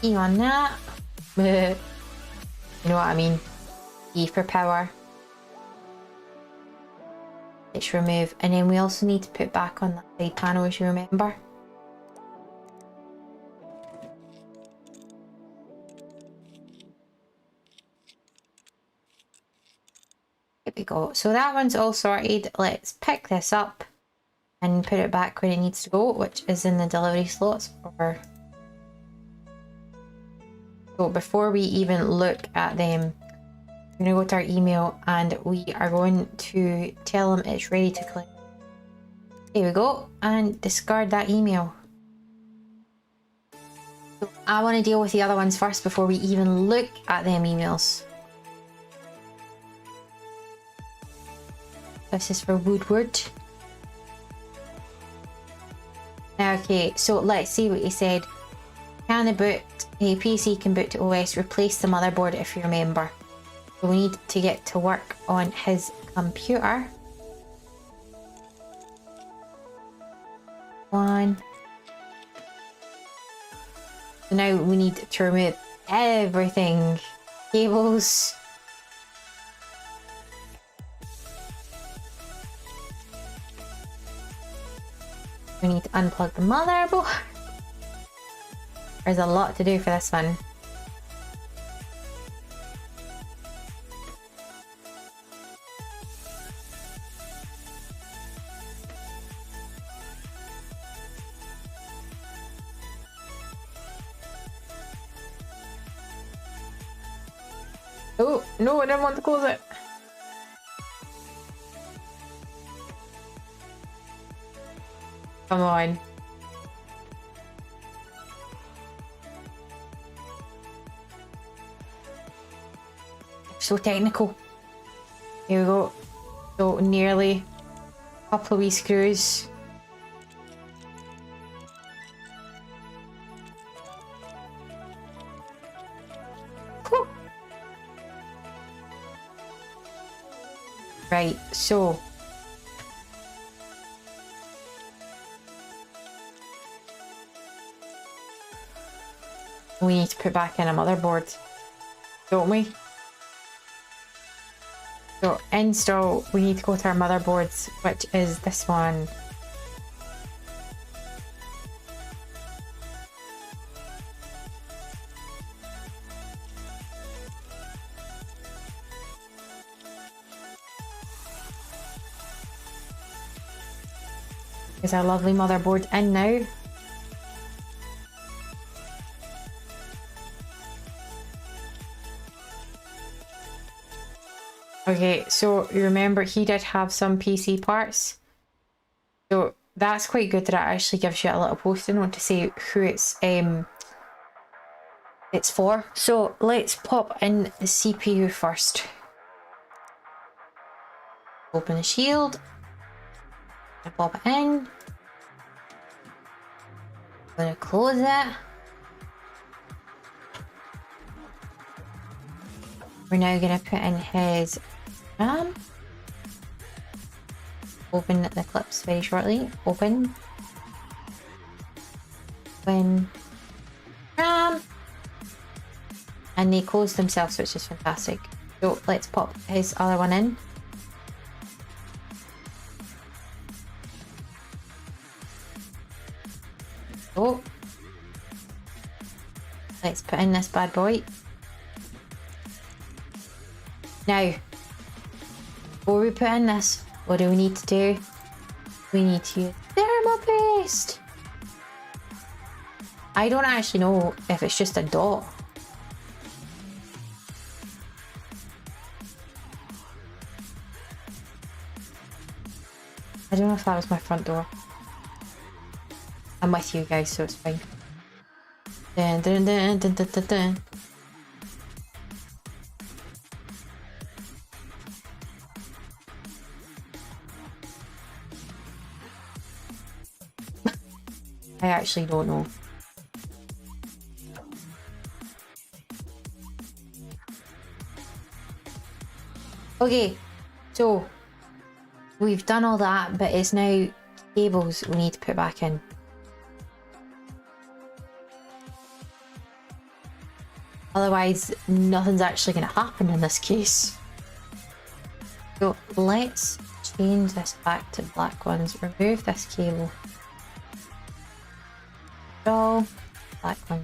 E on that. You know what I mean? E for power. Let's remove, and then we also need to put back on that side panel, as you remember. There we go. So that one's all sorted. Let's pick this up and put it back where it needs to go, which is in the delivery slots. So before we even look at them, we're going to go to our email and we are going to tell them it's ready to collect. There we go, and discard that email. So I want to deal with the other ones first before we even look at them emails. This is for Woodward. Okay, so let's see what he said. Can the boot, a PC can boot to OS, replace the motherboard if you're a member. So we need to get to work on his computer. One. So now we need to remove everything. Cables. We need to unplug the motherboard. There's a lot to do for this one. Oh, no, I didn't want to close it. Come on. So technical. Here we go. So nearly a couple of wee screws. Whew. Right, so we need to put back in a motherboard, don't we? So install, we need to go to our motherboards, which is this one. Is our lovely motherboard in now? Okay, so you remember he did have some PC parts. So that's quite good that it actually gives you a little post-it note to say who it's for. So let's pop in the CPU first. Open the shield. Pop it in. I'm gonna close it. We're now gonna put in his RAM. Open the clips very shortly. Open. Open. RAM. And they close themselves, which is fantastic. So let's pop his other one in. So let's put in this bad boy. Now, before we put in this, what do we need to do? We need to use thermal paste. I don't actually know if it's just a dot. I don't know if that was my front door. I'm with you guys, so it's fine. Dun, dun, dun, dun, dun, dun, dun. I actually don't know. Okay, so we've done all that, but it's now cables we need to put back in. Otherwise, nothing's actually going to happen in this case. So let's change this back to black ones. Remove this cable. Draw black one.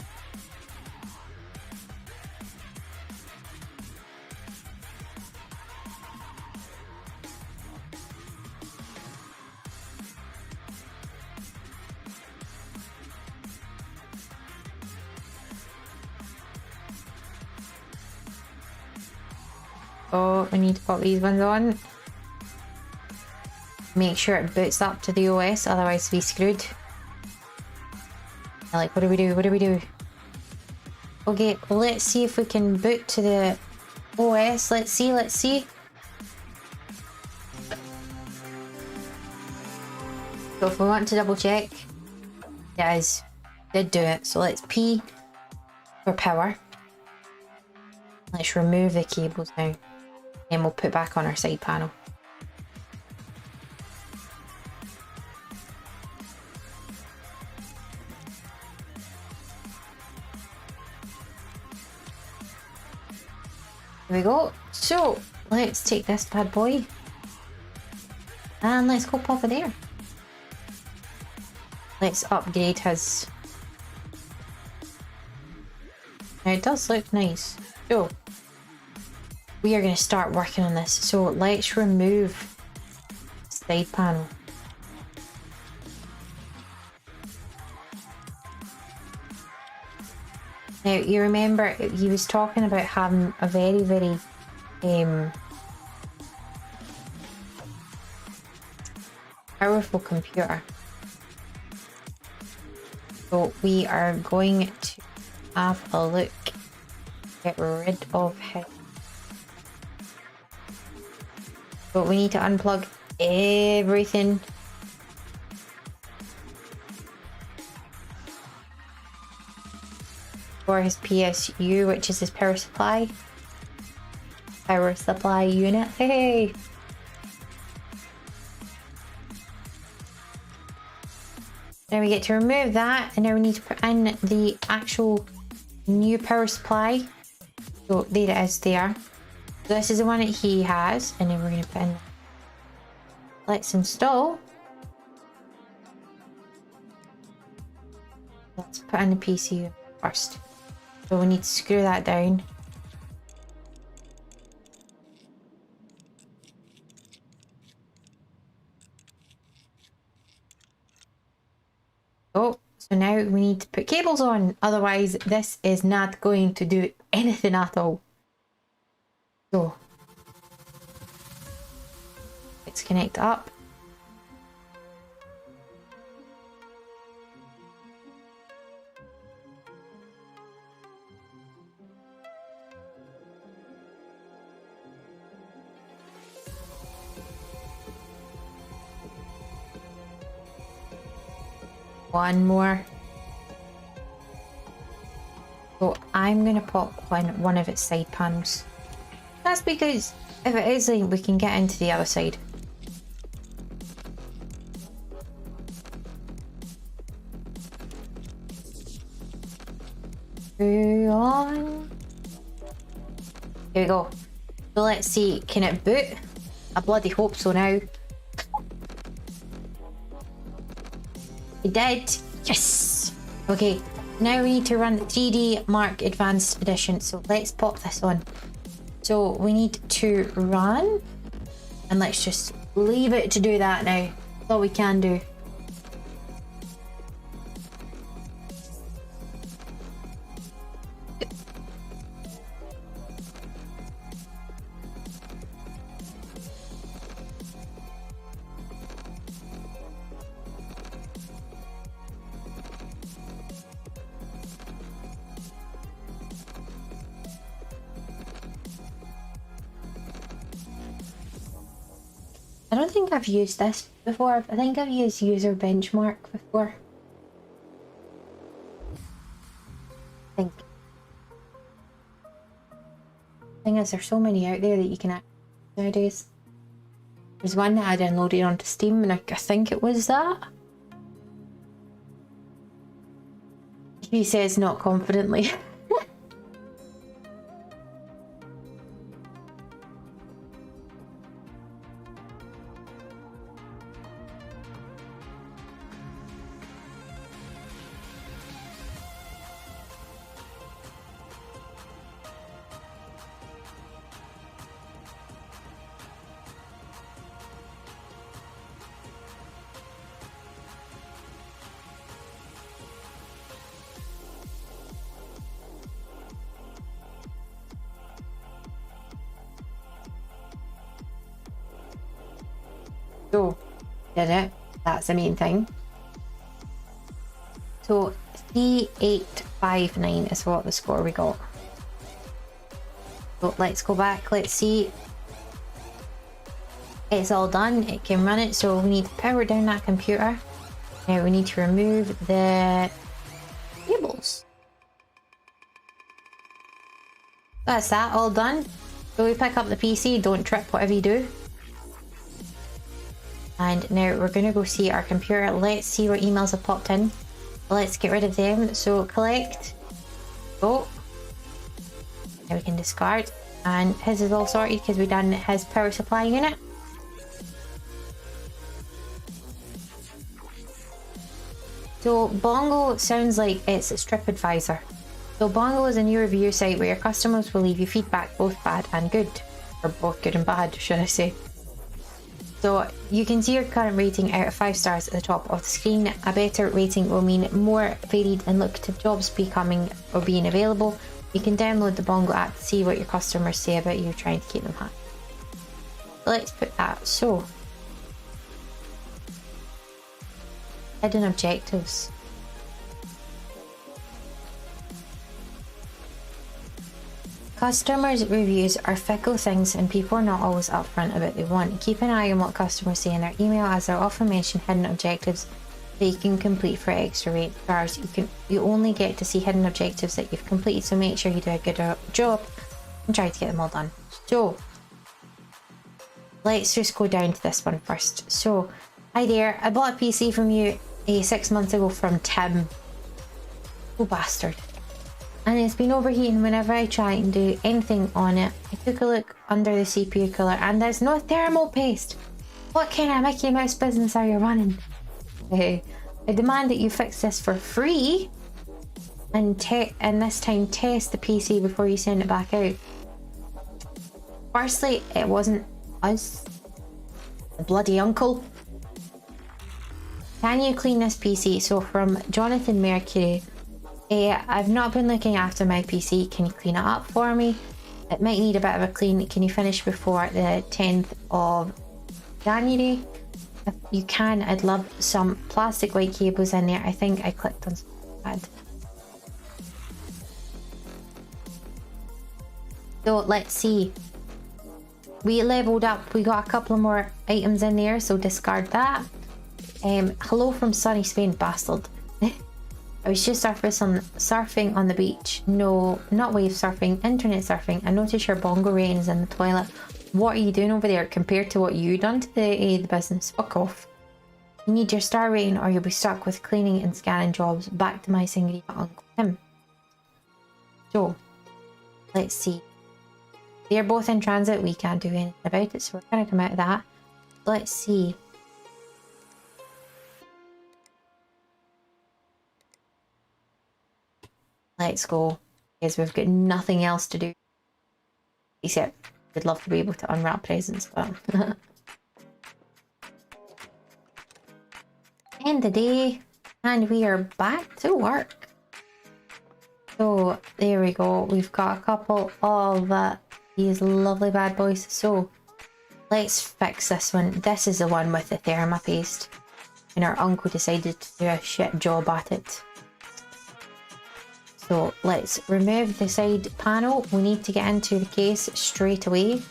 Oh, we need to put these ones on. Make sure it boots up to the OS, otherwise we're screwed. Like, what do we do? What do we do? Okay, let's see if we can boot to the OS. Let's see, let's see. So if we want to double check, yes, did do it. So let's P for power. Let's remove the cables now. And we'll put back on our side panel. There we go. So let's take this bad boy and let's go pop it there. Let's upgrade his. Now it does look nice. So we are going to start working on this. So let's remove the side panel. Now you remember he was talking about having a very, very powerful computer. So we are going to have a look, get rid of him. But we need to unplug everything. For his PSU, which is his power supply. Power supply unit. Hey! Now we get to remove that, and now we need to put in the actual new power supply. So there it is there. So this is the one that he has, and then we're going to put in. Let's install. Let's put in the PCU first. So we need to screw that down. Oh, so now we need to put cables on. Otherwise, this is not going to do anything at all. So let's connect up. One more. So I'm gonna pop one of its side panels. That's because if it isn't, we can get into the other side. On. Here we go. So let's see, can it boot? I bloody hope so now. It did. Yes. Okay, now we need to run 3D Mark Advanced Edition. So let's pop this on. So we need to run, and let's just leave it to do that now. That's all we can do. I don't think I've used this before. I think I've used user benchmark before. I think. Thing is, there's so many out there that you can access nowadays. There's one that I downloaded onto Steam, and I think it was that. He says not confidently. So, did it. That's the main thing. So, 3859 is what the score we got. So, let's go back. Let's see. It's all done. It can run it. So, we need to power down that computer. Now we need to remove the cables. That's that all done. So we pick up the PC, don't trip whatever you do. And now we're gonna go see our computer. Let's see what emails have popped in. Let's get rid of them. So collect. Go. Now we can discard. And his is all sorted because we've done his power supply unit. So Bongo sounds like it's a TripAdvisor. So Bongo is a new review site where your customers will leave you feedback, both bad and good. Or both good and bad, should I say. So you can see your current rating out of 5 stars at the top of the screen. A better rating will mean more varied and lucrative jobs becoming or being available. You can download the Bongo app to see what your customers say about you, trying to keep them happy. So let's put that. So hidden objectives. Customers' reviews are fickle things and people are not always upfront about what they want. Keep an eye on what customers say in their email, as there are often mentioned hidden objectives that you can complete for extra rate stars. You only get to see hidden objectives that you've completed, so make sure you do a good job and try to get them all done. So let's just go down to this one first. So hi there, I bought a PC from you 6 months ago from Tim. Oh bastard. And it's been overheating whenever I try and do anything on it. I took a look under the CPU cooler and there's no thermal paste. What kind of Mickey Mouse business are you running? I demand that you fix this for free and this time test the PC before you send it back out. Firstly, it wasn't us. The bloody uncle. Can you clean this PC? So from Jonathan Mercury. I've not been looking after my PC. Can you clean it up for me? It might need a bit of a clean. Can you finish before the 10th of January? If you can, I'd love some plastic white cables in there. I think I clicked on something. So let's see. We leveled up. We got a couple of more items in there, so discard that. Hello from sunny Spain, bastard. I was just surfing on the beach. No, not wave surfing, internet surfing. I noticed your Bongo rating is in the toilet. What are you doing over there compared to what you done to the business? Fuck off. You need your star rating or you'll be stuck with cleaning and scanning jobs. Back to my singing Uncle Tim. So, let's see. They're both in transit. We can't do anything about it, so we're going to come out of that. Let's see. Let's go, because we've got nothing else to do. Except, I'd love to be able to unwrap presents, but... End the day, and we are back to work. So, there we go. We've got a couple of these lovely bad boys. So, let's fix this one. This is the one with the therma paste. And our uncle decided to do a shit job at it. So let's remove the side panel. We need to get into the case straight away.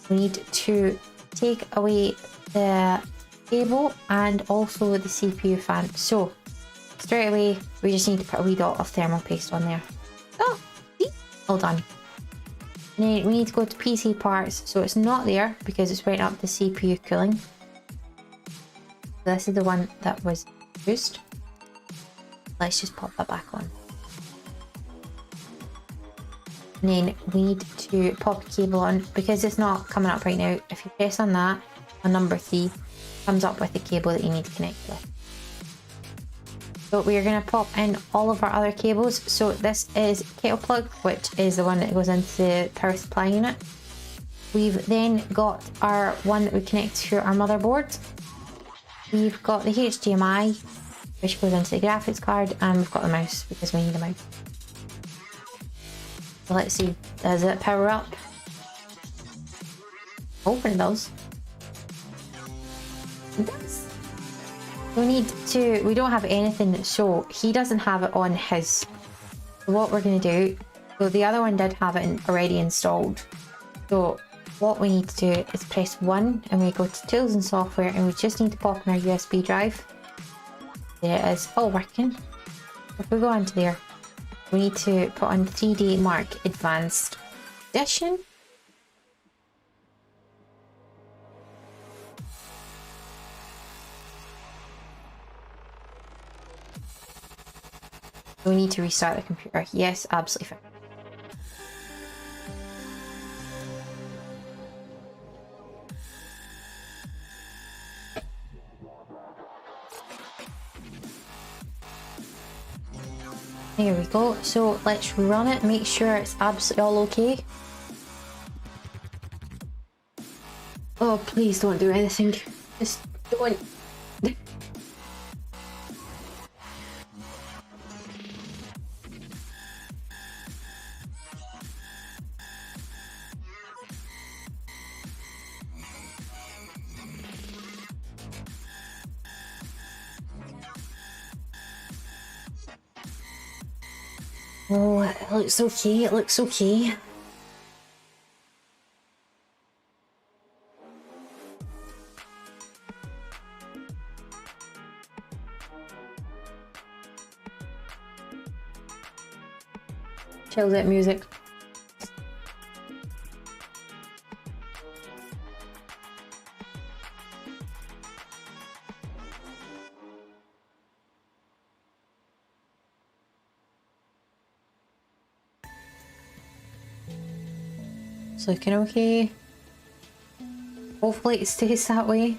We need to take away the cable and also the CPU fan. So straight away, we just need to put a wee dot of thermal paste on there. Oh, see? All done. And then we need to go to PC parts. So it's not there because it's went up the CPU cooling. This is the one that was used. Let's just pop that back on. And then we need to pop a cable on because it's not coming up right now. If you press on that, on number 3, comes up with the cable that you need to connect with. So we are going to pop in all of our other cables. So this is kettle plug, which is the one that goes into the power supply unit. We've then got our one that we connect to our motherboard. We've got the HDMI, which goes into the graphics card, and we've got the mouse because we need a mouse. So let's see, does it power up? Hoping it does. It does. We don't have anything to show. He doesn't have it on his. So what we're going to do, so the other one did have it already installed. So what we need to do is press 1 and we go to tools and software and we just need to pop in our USB drive. There it is, all working. If we go onto there, we need to put on 3D Mark Advanced Edition. We need to restart the computer. Yes, absolutely fine. There we go. So let's run it, make sure it's absolutely all okay. Oh, please don't do anything. Just don't. Oh, it looks okay, it looks okay. Chill that music. It's looking okay. Hopefully it stays that way.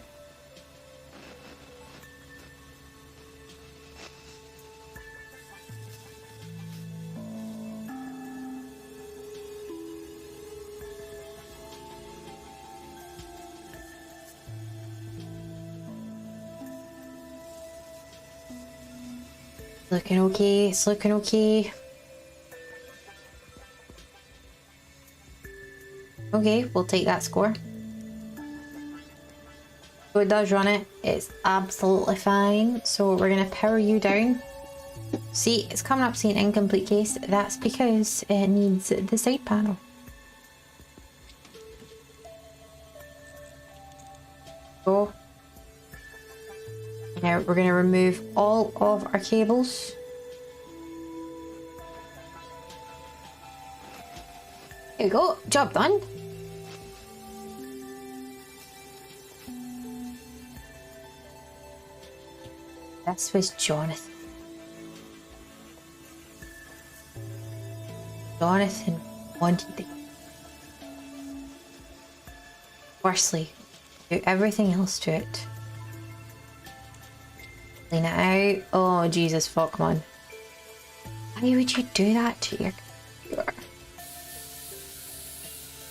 Looking okay, it's looking okay. Okay, we'll take that score. So it does run it, it's absolutely fine. So we're gonna power you down. See, it's coming up saying incomplete case. That's because it needs the side panel. So now we're gonna remove all of our cables. There we go, job done. This was Jonathan. Jonathan wanted it. Firstly, do everything else to it. Clean it out. Oh, Jesus, fuck, man. Why would you do that to your computer?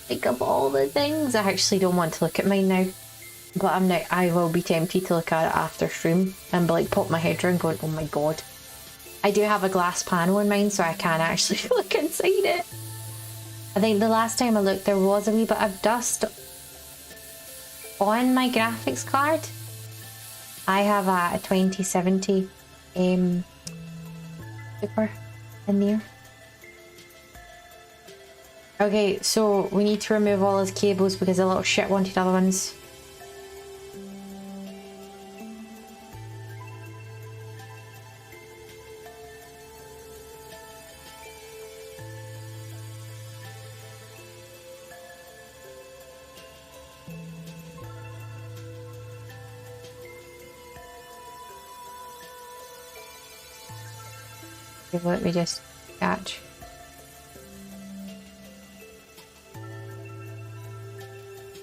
Like, of all the things, I actually don't want to look at mine now. But I will be tempted to look at it after stream and be like, pop my head around going, oh my god. I do have a glass panel in mine, so I can actually look inside it. I think the last time I looked, there was a wee bit of dust on my graphics card. I have a 2070 Super in there. Okay, so we need to remove all his cables because the little shit wanted other ones. Let me just catch.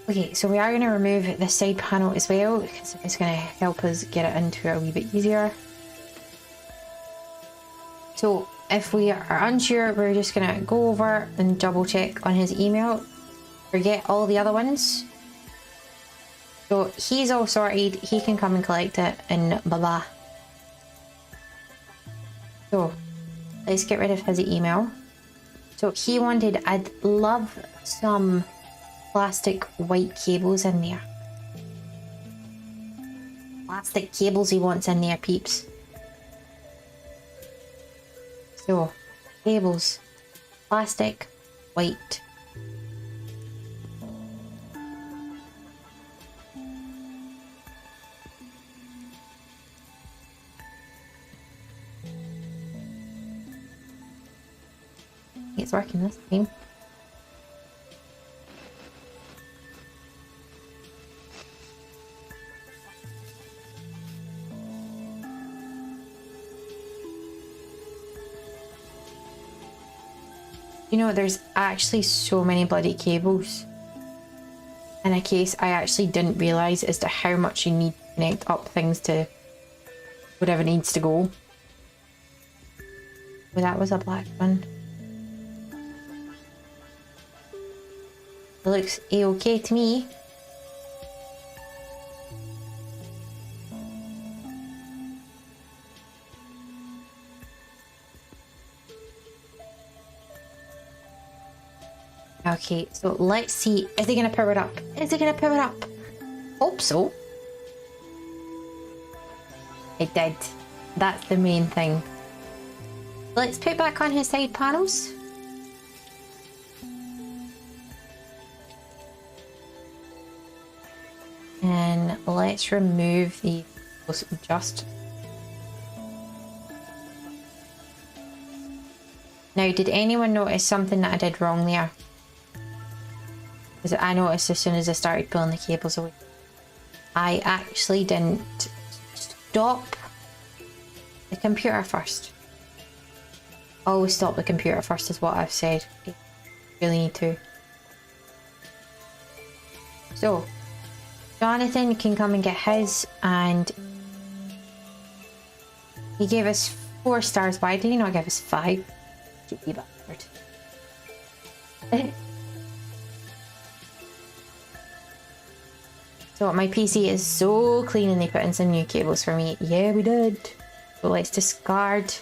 Okay, so we are going to remove the side panel as well because it's going to help us get it into it a wee bit easier. So if we are unsure, we're just going to go over and double check on his email. Forget all the other ones. So he's all sorted, he can come and collect it and blah blah. So let's get rid of his email. So he wanted, I'd love some plastic white cables in there. Plastic cables he wants in there, peeps. So, cables, plastic, white. it's working this time. You know, there's actually so many bloody cables in a case. I actually didn't realise as to how much you need to connect up things to whatever needs to go. Well, that was a black one. It looks a-okay to me. Okay, so let's see. Is it gonna power it up? Is it gonna power it up? Hope so. It did. That's the main thing. Let's put back on his side panels. And let's remove the just. Now, did anyone notice something that I did wrong there? Because I noticed as soon as I started pulling the cables away. I actually didn't stop the computer first. Always stop the computer first is what I've said. You really need to. So, Jonathan can come and get his, and he gave us 4 stars. Why did he not give us 5? Cheeky bastard. So my PC is so clean and they put in some new cables for me. Yeah, we did. So let's discard.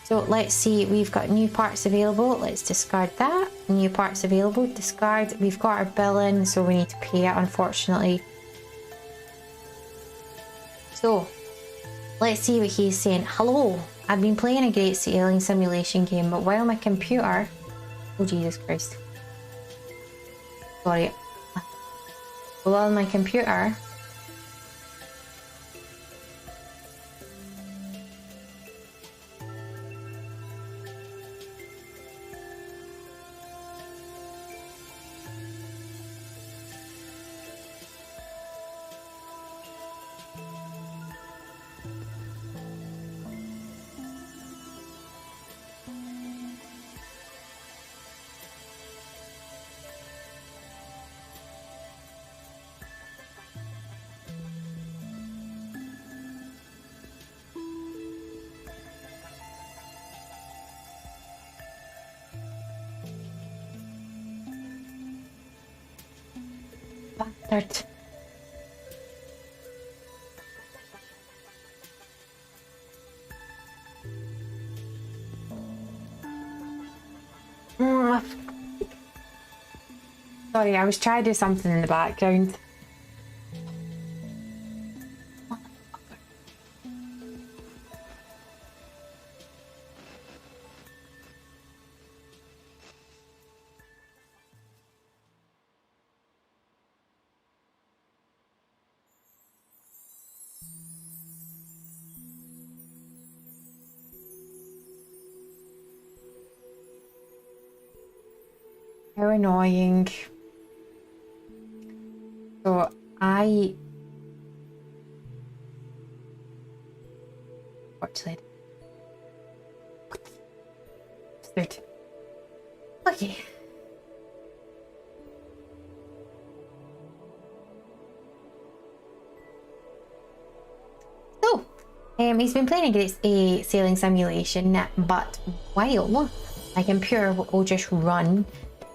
So let's see, we've got new parts available. Let's discard that. New parts available, discard. We've got our bill in, so we need to pay it, unfortunately. So let's see what he's saying. Hello, I've been playing a great sailing simulation game, but while my computer... Oh, Jesus Christ. Sorry. While my computer... Bastard. Sorry, I was trying to do something in the background. How annoying. So actually, third. Okay. So, he's been playing against a sailing simulation, but while my computer will just run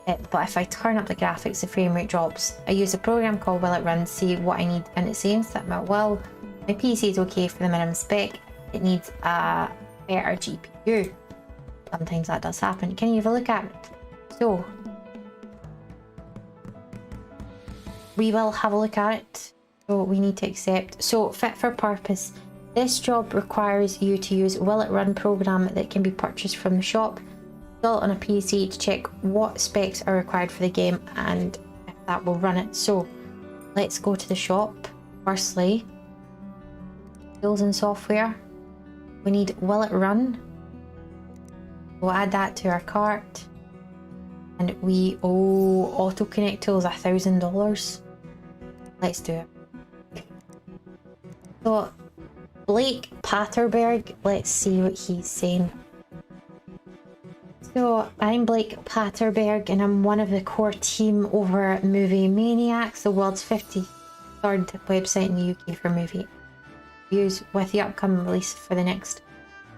it, but if I turn up the graphics, the frame rate drops. I use a program called Will It Run to see what I need, and it seems that my PC is okay for the minimum spec. It needs a better GPU. Sometimes that does happen. Can you have a look at it? So, we will have a look at it. So we need to accept. So, fit for purpose. This job requires you to use Will It Run program that can be purchased from the shop. On a PC to check what specs are required for the game and if that will run it. So let's go to the shop. Firstly, tools and software. We need Will It Run. We'll add that to our cart. And we auto connect tools $1,000. Let's do it. So Blake Patterberg, let's see what he's saying. So I'm Blake Patterberg and I'm one of the core team over at Movie Maniacs, the world's 53rd website in the UK for movie reviews, with the upcoming release for the next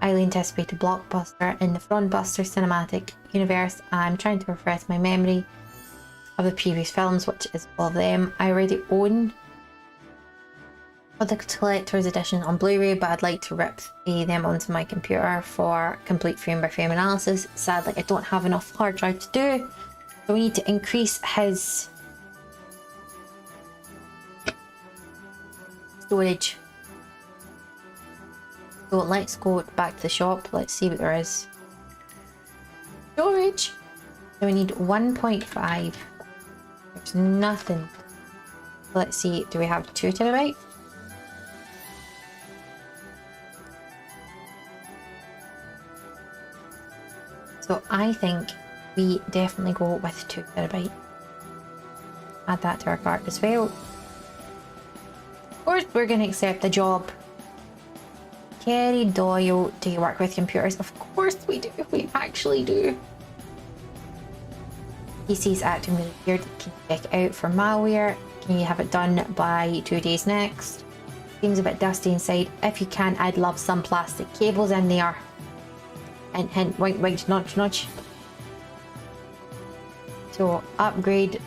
highly anticipated blockbuster in the Frontbuster cinematic universe. I'm trying to refresh my memory of the previous films, which is all of them. I already own the collector's edition on Blu-ray, but I'd like to rip them onto my computer for complete frame-by-frame analysis. Sadly, I don't have enough hard drive to do, so we need to increase his storage. So let's go back to the shop. Let's see what there is. Storage. So we need 1.5. There's nothing. Let's see. Do we have 2 TB? So I think we definitely go with 2 TB. Add that to our cart as well. Of course, we're going to accept the job. Kerry Doyle, do you work with computers? Of course we do. We actually do. PC's acting really weird. Can you check it out for malware? Can you have it done by 2 days next? Seems a bit dusty inside. If you can, I'd love some plastic cables in there. Hint, hint, wink, wink, nudge, nudge. So, upgrade.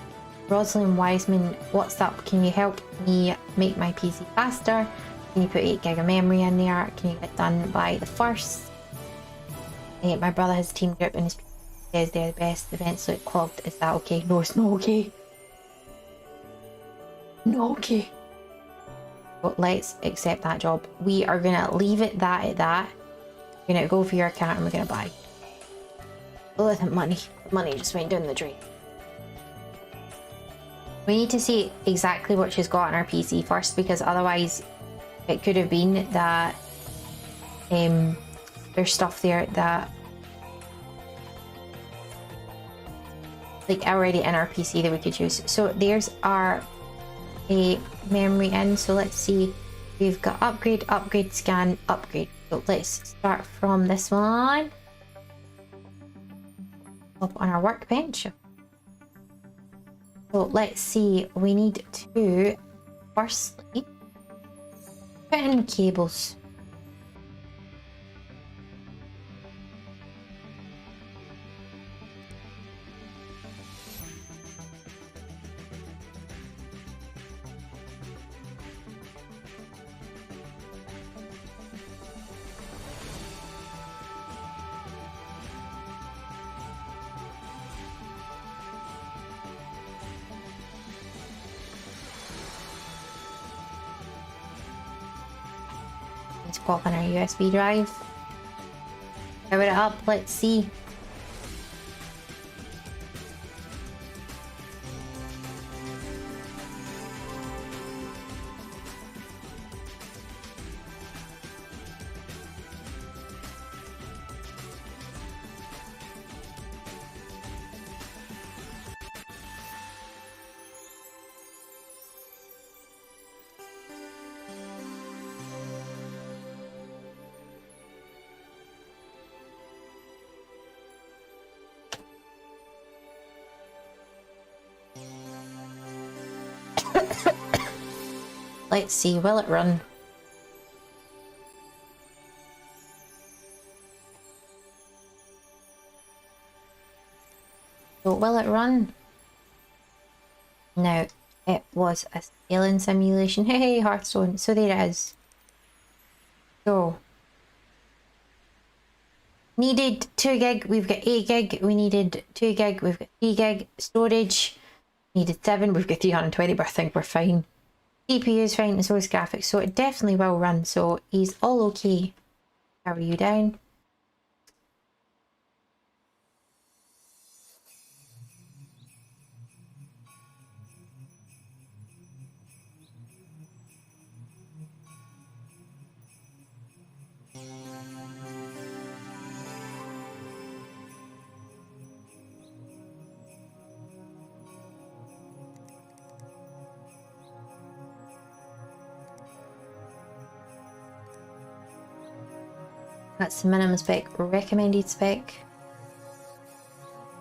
Rosalind Wiseman, what's up? Can you help me make my PC faster? Can you put 8 gig of memory in there? Can you get it done by the 1st? My brother has a team group and his PC says they're the best. The vent's look clogged. Is that okay? No, it's not okay. No, okay. But let's accept that job. We are gonna leave it at that. We're gonna go for your account and we're gonna buy. Oh, the money. The money just went down the drain. We need to see exactly what she's got on our PC first, because otherwise it could have been that there's stuff there that like already in our PC that we could use. So there's our memory in. So let's see, we've got upgrade, upgrade, scan, upgrade. So let's start from this one up on our workbench. So let's see, we need to firstly put in cables. Let's pop on our USB drive. Power it up, let's see. Let's see, will it run? So will it run? No, it was a scaling simulation. Hey, Hearthstone. So there it is. So needed 2 gig, we've got 8 gig. We needed 2 gig, we've got 3 gig. Storage needed 7, we've got 320, but I think we're fine. CPU is fine, and so is graphics, so it definitely will run. So he's all okay. Power you down. That's the minimum spec. Recommended spec.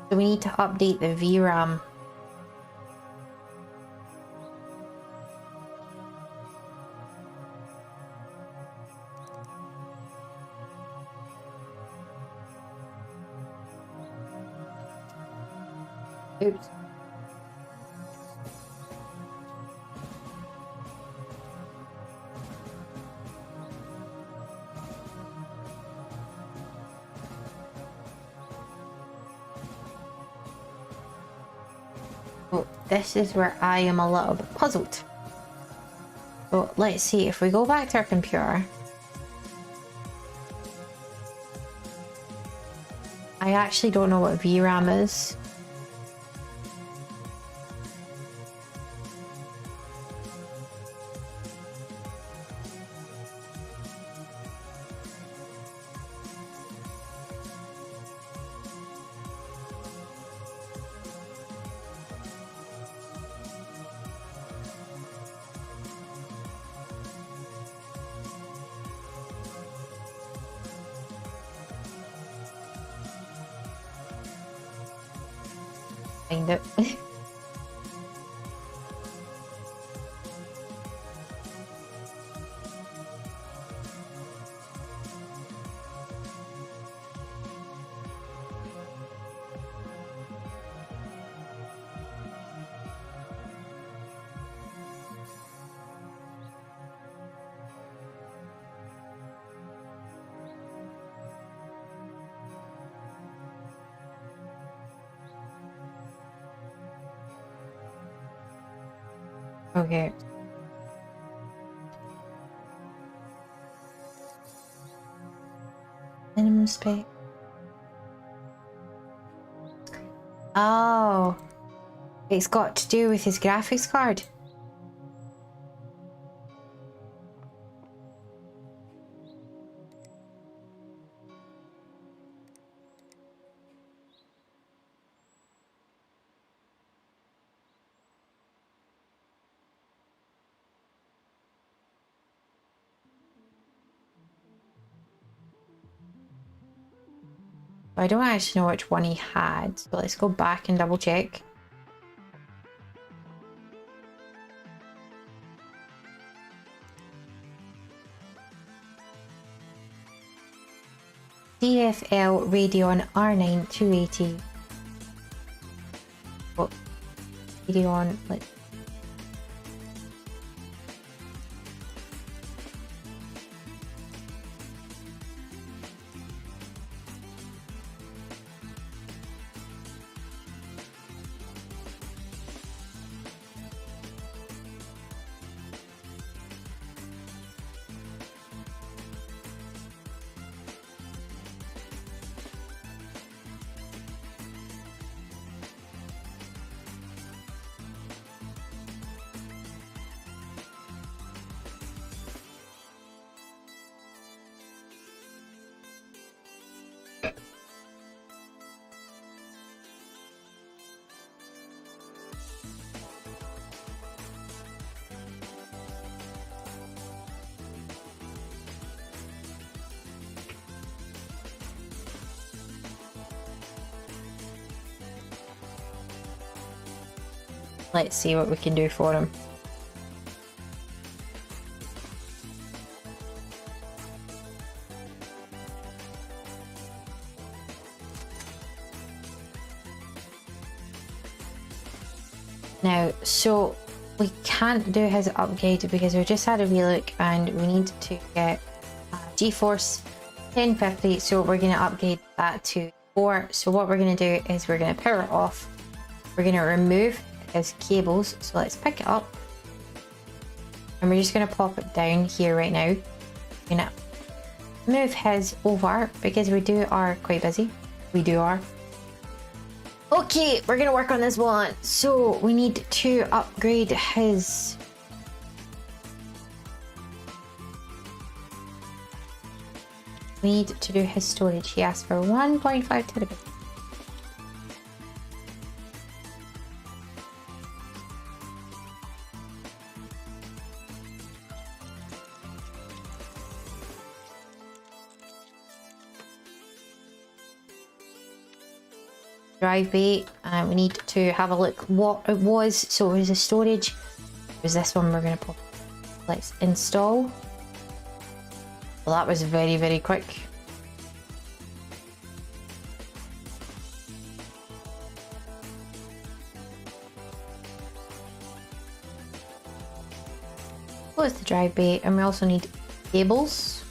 So we need to update the VRAM. Oops. Oh, this is where I am a little bit puzzled. So let's see, if we go back to our computer, I actually don't know what VRAM is. Find it. Okay. Minimum spec. Oh, it's got to do with his graphics card. I don't actually know which one he had, so let's go back and double check. DFL Radeon R9 280. Oh, Radeon, let's. Let's see what we can do for him. Now, so we can't do his upgrade because we just had a wee look and we need to get GeForce 1050, so we're going to upgrade that to 4. So what we're going to do is we're going to power it off. We're going to remove his cables, so let's pick it up and we're just going to pop it down here right now. We're going to move his over because we are quite busy. Okay, we're going to work on this one. So we need to upgrade his to do his storage. He asked for 1.5 terabits. drive bay, and we need to have a look what it was. So it was a storage. It was this one we're going to pop. Let's install. Well, that was very, very quick. Close the drive bay, and we also need cables.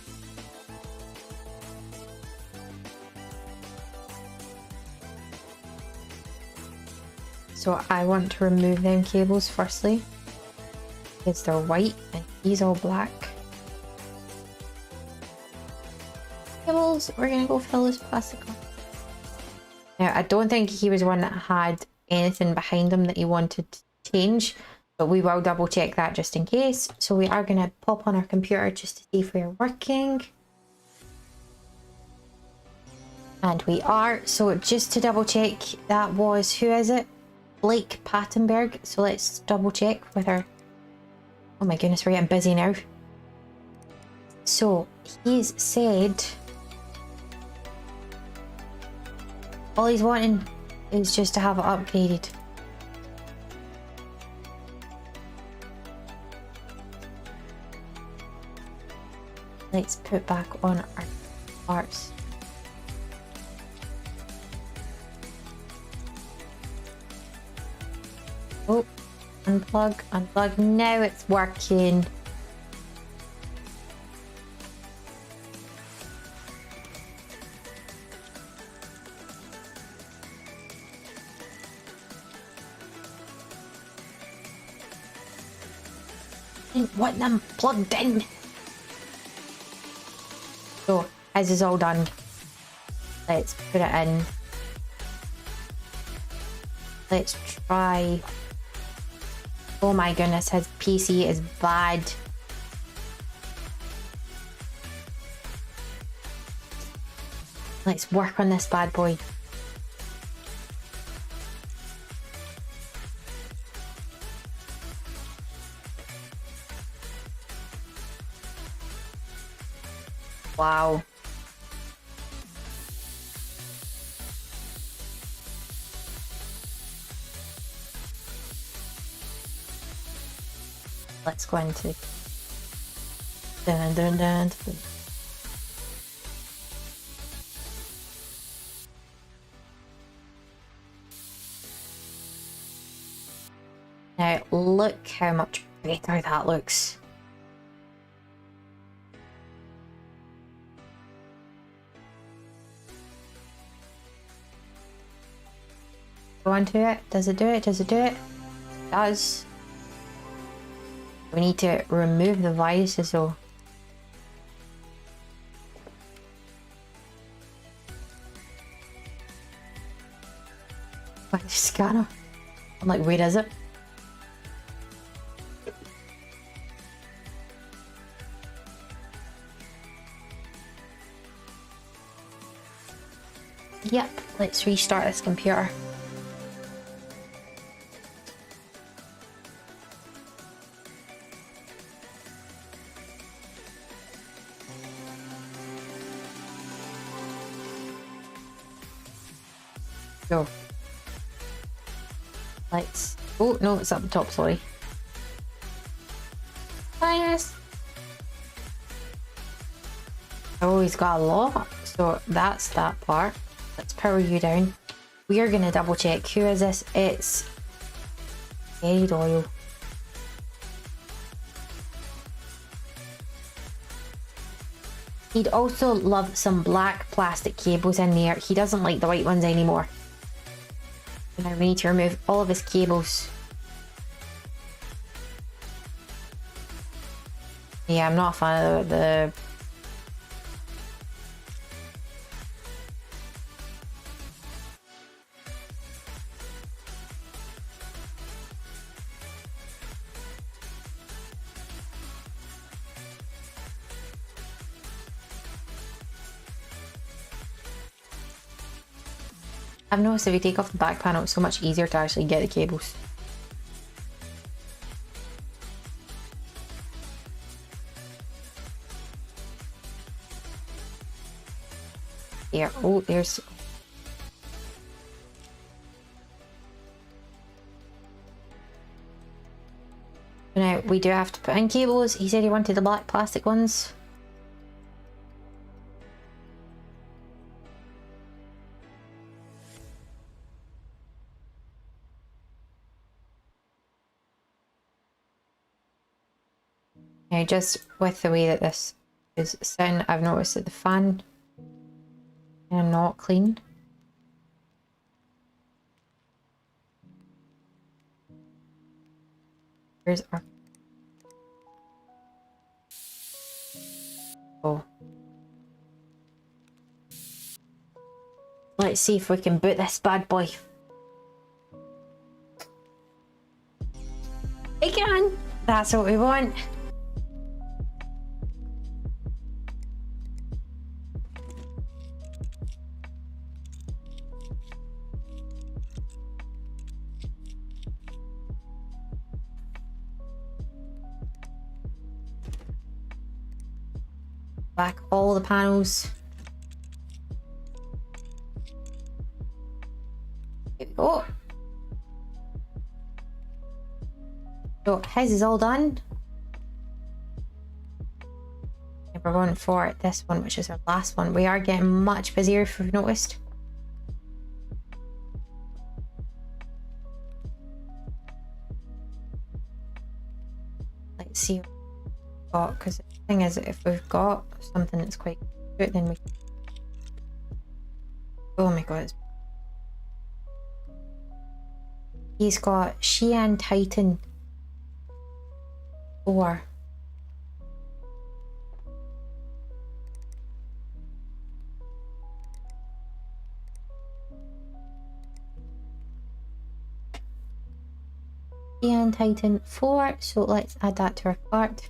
So I want to remove them cables firstly, because they're white and he's all black. Cables, we're gonna go fill this plastic up. Now I don't think he was one that had anything behind him that he wanted to change, but we will double check that just in case. So we are gonna pop on our computer just to see if we're working. And we are. So just to double check, that was, who is it? Blake Pattenberg. So let's double check with her. Oh my goodness, we're getting busy now. So he's said all he's wanting is just to have it upgraded. Let's put back on our parts. Oh, unplug, unplug. Now it's working. Didn't want them plugged in. So, as is all done, let's put it in. Let's try. Oh my goodness, his PC is bad. Let's work on this bad boy. Wow. Let's go into dun dun dun. Now look how much better that looks. Go onto it. Does it do it? Does it do it? It does. We need to remove the viruses though. What, scanner? I'm like, where is it? Yep, let's restart this computer. Go. Let's. Oh no, it's up the top. Sorry. Minus. Oh, he's got a lot. So that's that part. Let's power you down. We are gonna double check. Who is this? It's Aid Oil. He'd also love some black plastic cables in there. He doesn't like the white ones anymore. Now we need to remove all of his cables. Yeah, I'm not a fan of the I've noticed if you take off the back panel, it's so much easier to actually get the cables. There, oh, there's... Now, we do have to put in cables. He said he wanted the black plastic ones. Now, just with the way that this is sitting, I've noticed that the fan are not clean. Here's our... Oh. Let's see if we can boot this bad boy. We can! That's what we want. Back all the panels. Here we go. So his is all done. And we're going for this one, which is our last one. We are getting much busier, if you've noticed. Let's see what we've got, because the thing is, if we've got something that's quite good, then we... Oh my god. He's got Xi'an Titan 4. Xi'an Titan 4, so let's add that to our cart.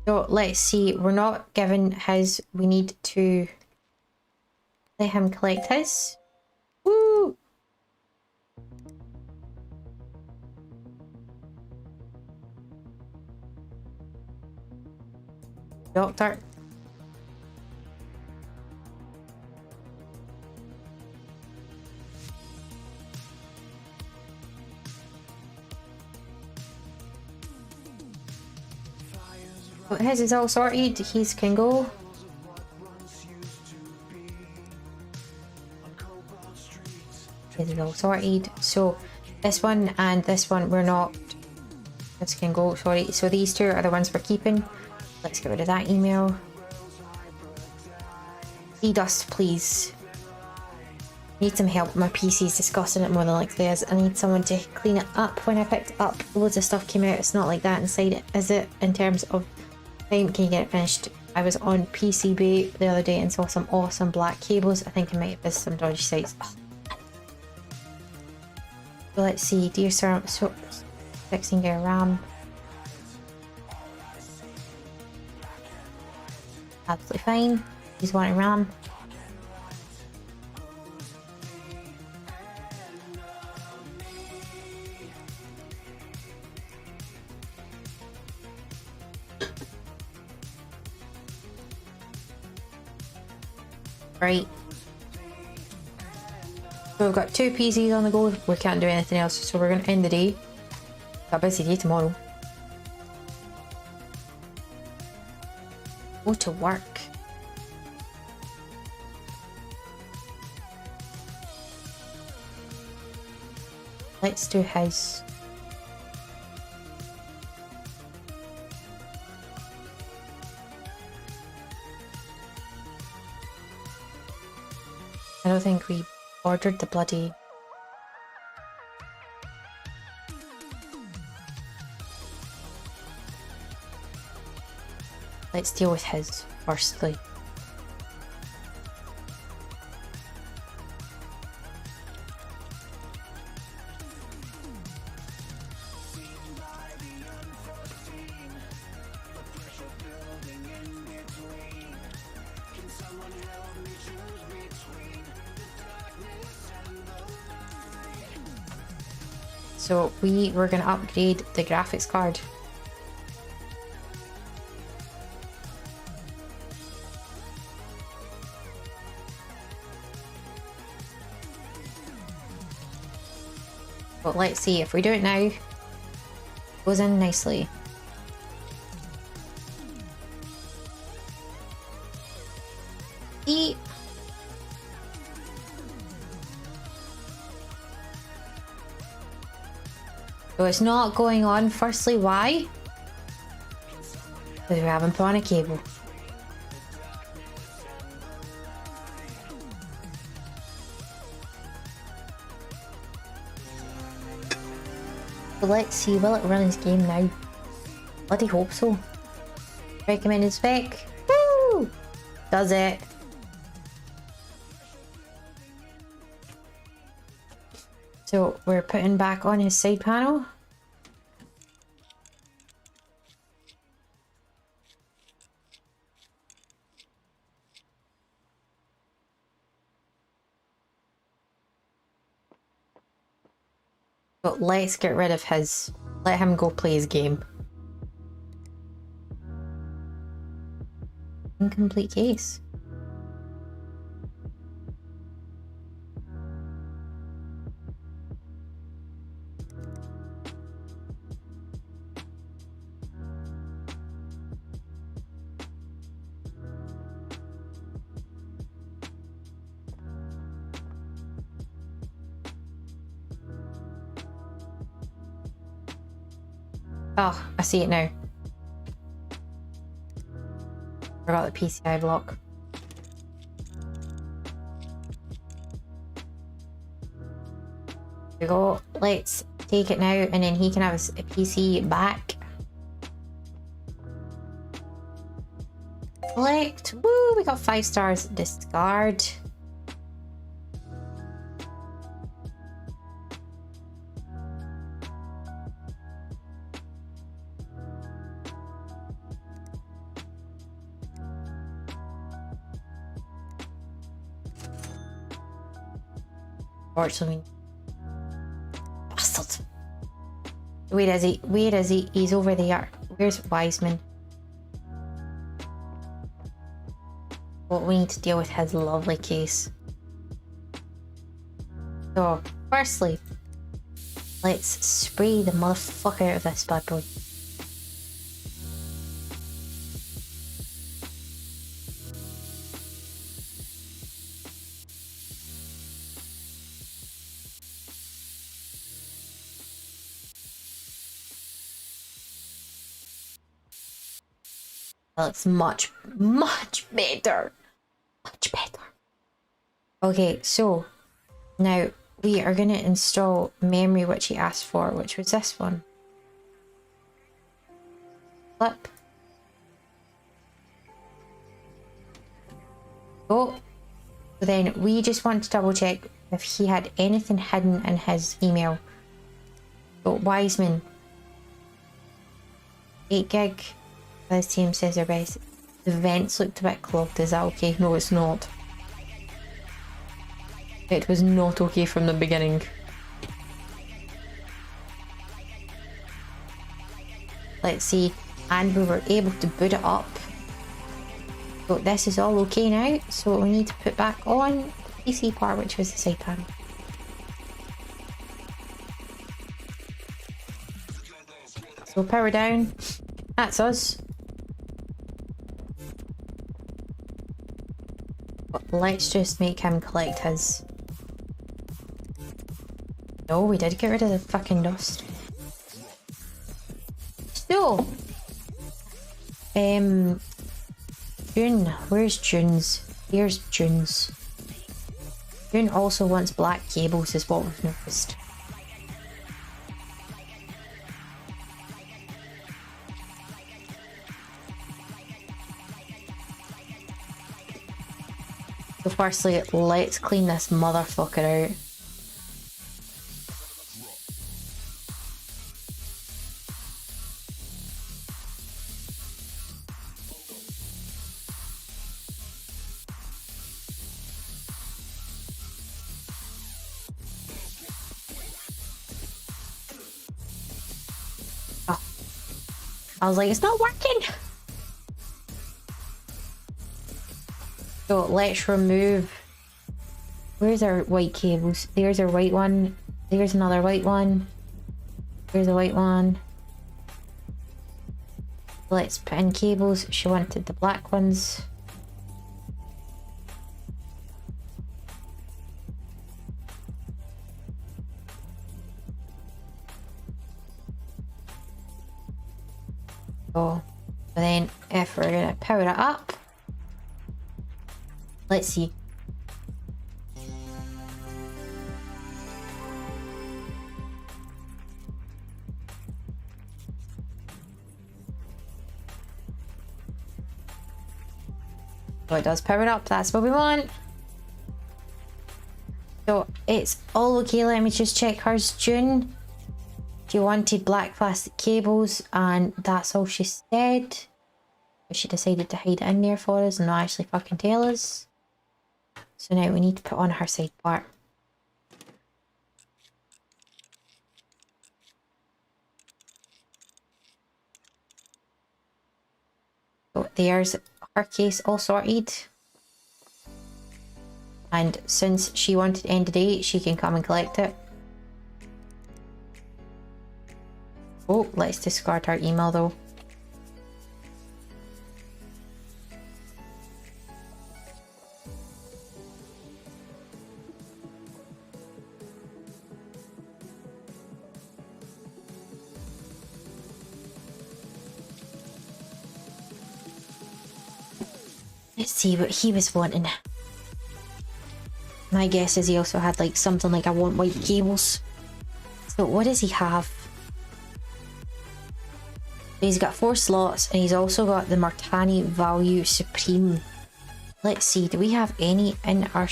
So let's see, we're not given his, we need to let him collect his. Woo! Doctor. But his is all sorted, his can go. His is all sorted. So this one and this one we're not. This can go, sorry. So these two are the ones we're keeping. Let's get rid of that email. Dust, please. Need some help. My PC's discussing it more than likely is. I need someone to clean it up. When I picked it up, loads of stuff came out. It's not like that inside it, is it? In terms of time, can you get it finished? I was on PCB the other day and saw some awesome black cables. I think I might have visited some dodgy sites. Oh. So let's see. Dear sir, so 16 gig RAM. Absolutely fine. He's wanting RAM. Right. So we've got 2 PCs on the go. We can't do anything else, so we're going to end the day. Got a busy day tomorrow. Go to work. Let's do his. I don't think we ordered the bloody... Let's deal with his firstly. So we were going to upgrade the graphics card. But let's see if we do it now. Goes in nicely. Eat. So it's not going on. Firstly, why? Because we haven't put on a cable. So let's see, will it run his game now? Bloody hope so. Recommended spec. Woo! Does it. So we're putting back on his side panel. But let's get rid of his. Let him go play his game. Incomplete case. Oh, I see it now. Forgot the PCI block. There we go. Let's take it now and then he can have a PC back. Select. Woo, we got 5 stars. Discard. Unfortunately. Bastard. Where is he? Where is he? He's over there. Where's Wiseman? Well, we need to deal with his lovely case. So, firstly, let's spray the motherfucker out of this bad boy. Well, it's much better. Much better. Okay, so now we are going to install memory, which he asked for, which was this one. Flip. Oh. So then we just want to double check if he had anything hidden in his email. So Wiseman. 8 gig. This team says their best. The vents looked a bit clogged. Is that okay? No, it's not. It was not okay from the beginning. Let's see. And we were able to boot it up. So this is all okay now. So we need to put back on the PC part, which was the side panel. So power down. That's us. Let's just make him collect his. No, we did get rid of the fucking dust. So, June. Where's June's? Here's June's. June also wants black cables, is what we've noticed. So firstly, let's clean this motherfucker out. Oh. I was like, it's not working! So let's remove. Where's our white cables? There's our white one. There's another white one. There's a white one. Let's put in cables. She wanted the black ones. So then if we're gonna power it up, let's see. So it does power it up, that's what we want. So it's all okay. Let me just check hers. June, she wanted black plastic cables and that's all she said. But she decided to hide it in there for us and not actually fucking tell us. So now we need to put on her side part. So there's her case all sorted. And since she wanted end of day, she can come and collect it. Oh, let's discard her email though. Let's see what he was wanting. My guess is he also had like something like I want white cables. So what does he have? He's got 4 slots and he's also got the Martani Value Supreme. Let's see, do we have any in our...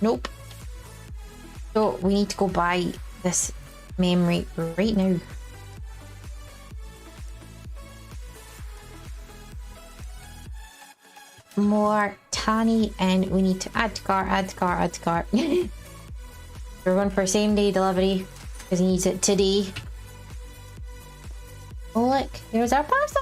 Nope. So we need to go buy this memory right now. More Tani, and we need to add to cart, add to cart, add to cart. We're going for same day delivery because he needs it today. Oh look, here's our parcels.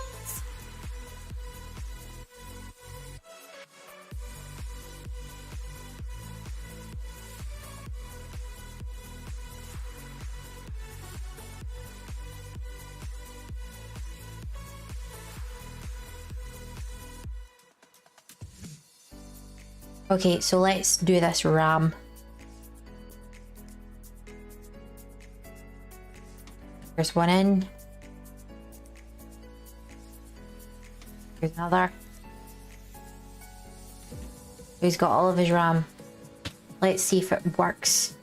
Okay, so let's do this RAM. There's one in. Here's another. He's got all of his RAM. Let's see if it works.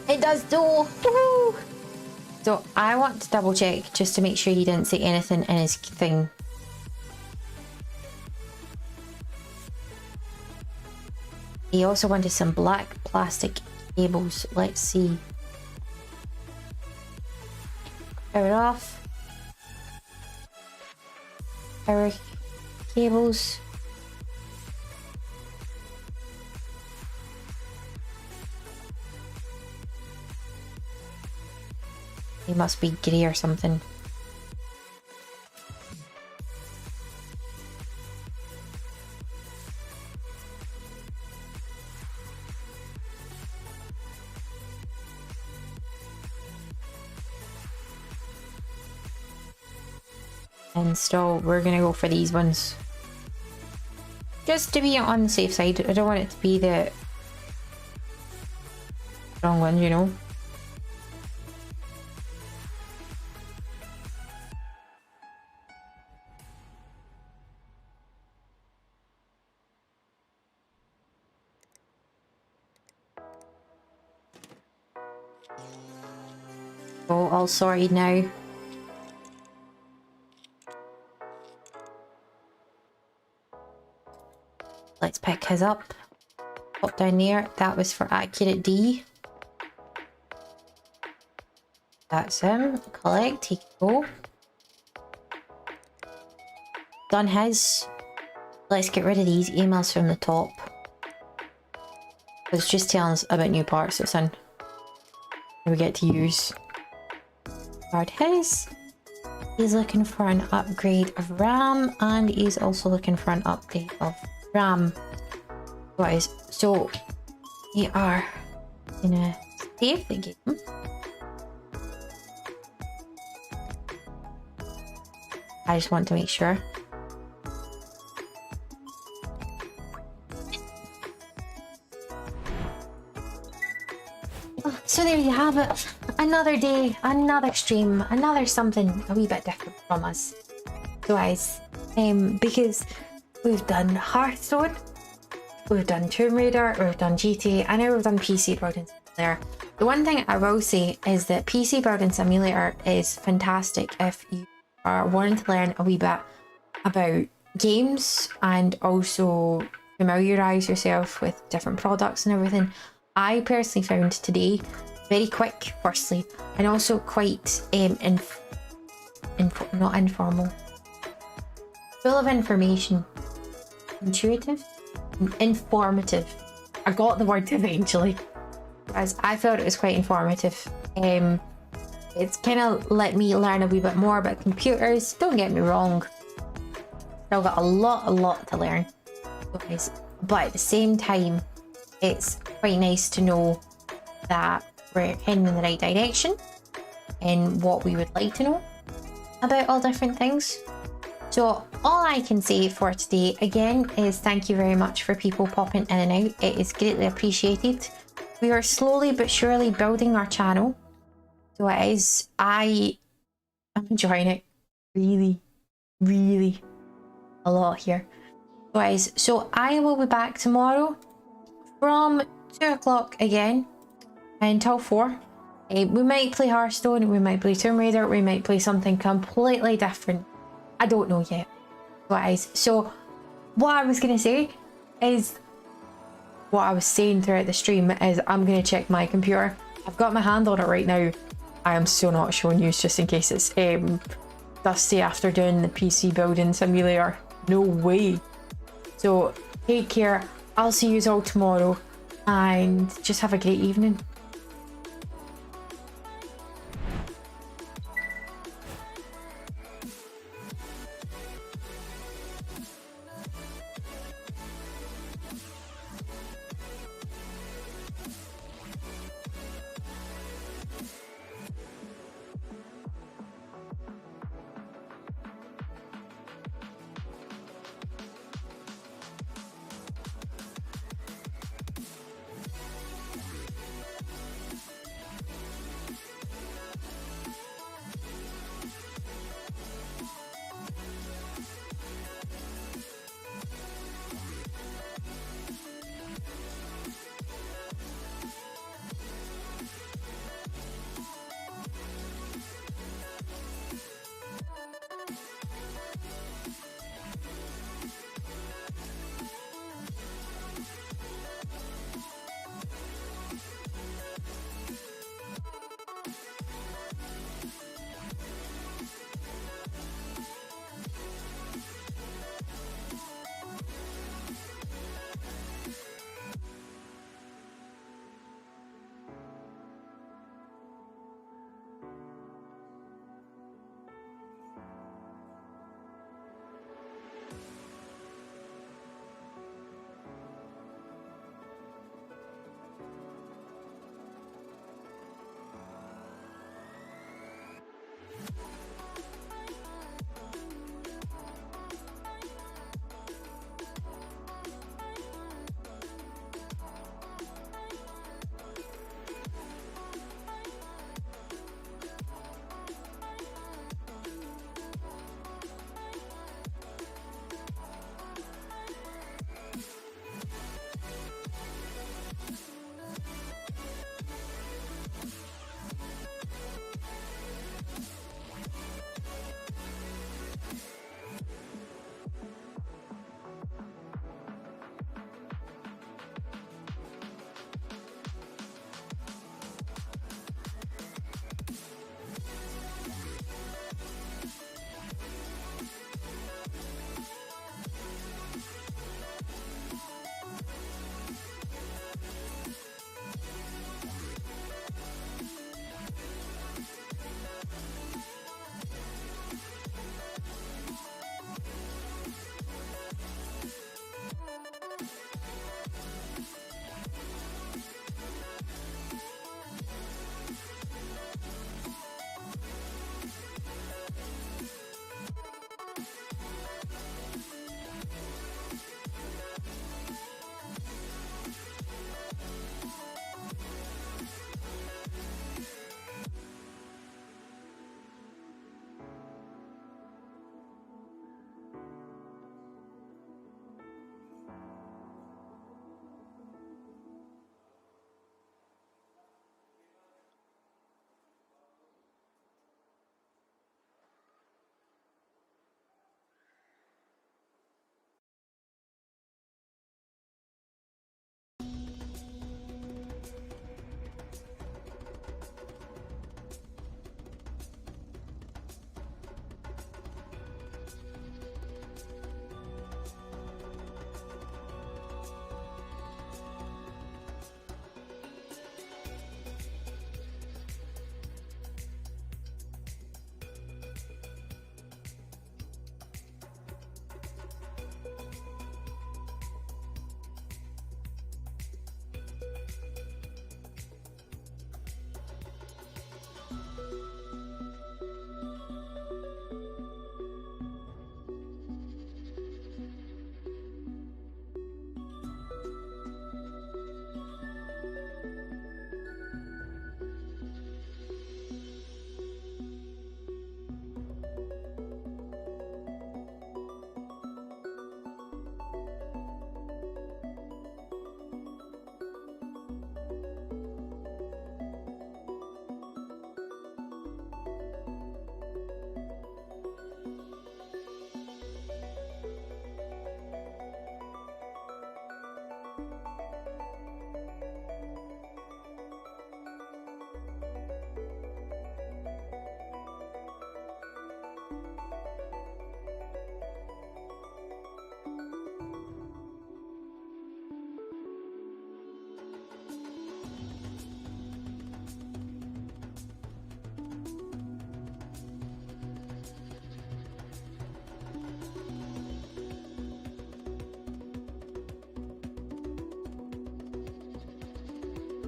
It does though! Woohoo! So I want to double check just to make sure he didn't say anything in his thing. He also wanted some black plastic cables. Let's see. Power it off. Power cables. He must be grey or something. Install. We're gonna go for these ones just to be on the safe side. I don't want it to be the wrong one, you know. Oh, all sorted now. Let's pick his up. Pop down there. That was for Accurate D. That's him. Collect. He can go. Done his. Let's get rid of these emails from the top. It's just telling us about new parts that's in. We get to use. Card his. He's looking for an upgrade of RAM and he's also looking for an update of RAM. Guys, so we are gonna save the game. I just want to make sure. So there you have it. Another day, another stream, another something a wee bit different from us. So guys, because we've done Hearthstone, we've done Tomb Raider, we've done GTA, and now we've done PC Building Simulator. The one thing I will say is that PC Building Simulator is fantastic if you are wanting to learn a wee bit about games and also familiarise yourself with different products and everything. I personally found today very quick, firstly, and also quite not informal, full of information, intuitive, informative. I got the word eventually, as I felt it was quite informative. It's kind of let me learn a wee bit more about computers. Don't get me wrong, still got a lot to learn, guys. But at the same time, it's quite nice to know that we're heading in the right direction and what we would like to know about all different things. So all I can say for today again is thank you very much for people popping in and out. It is greatly appreciated. We are slowly but surely building our channel. So it is, I'm enjoying it really a lot here. Guys, so I will be back tomorrow from 2 o'clock again until 4. We might play Hearthstone, we might play Tomb Raider, we might play something completely different. I don't know yet, guys. So what I was going to say is, what I was saying throughout the stream is I'm going to check my computer. I've got my hand on it right now. I am so not showing you just in case it's dusty after doing the PC Building Simulator. No way. So take care. I'll see you all tomorrow and just have a great evening.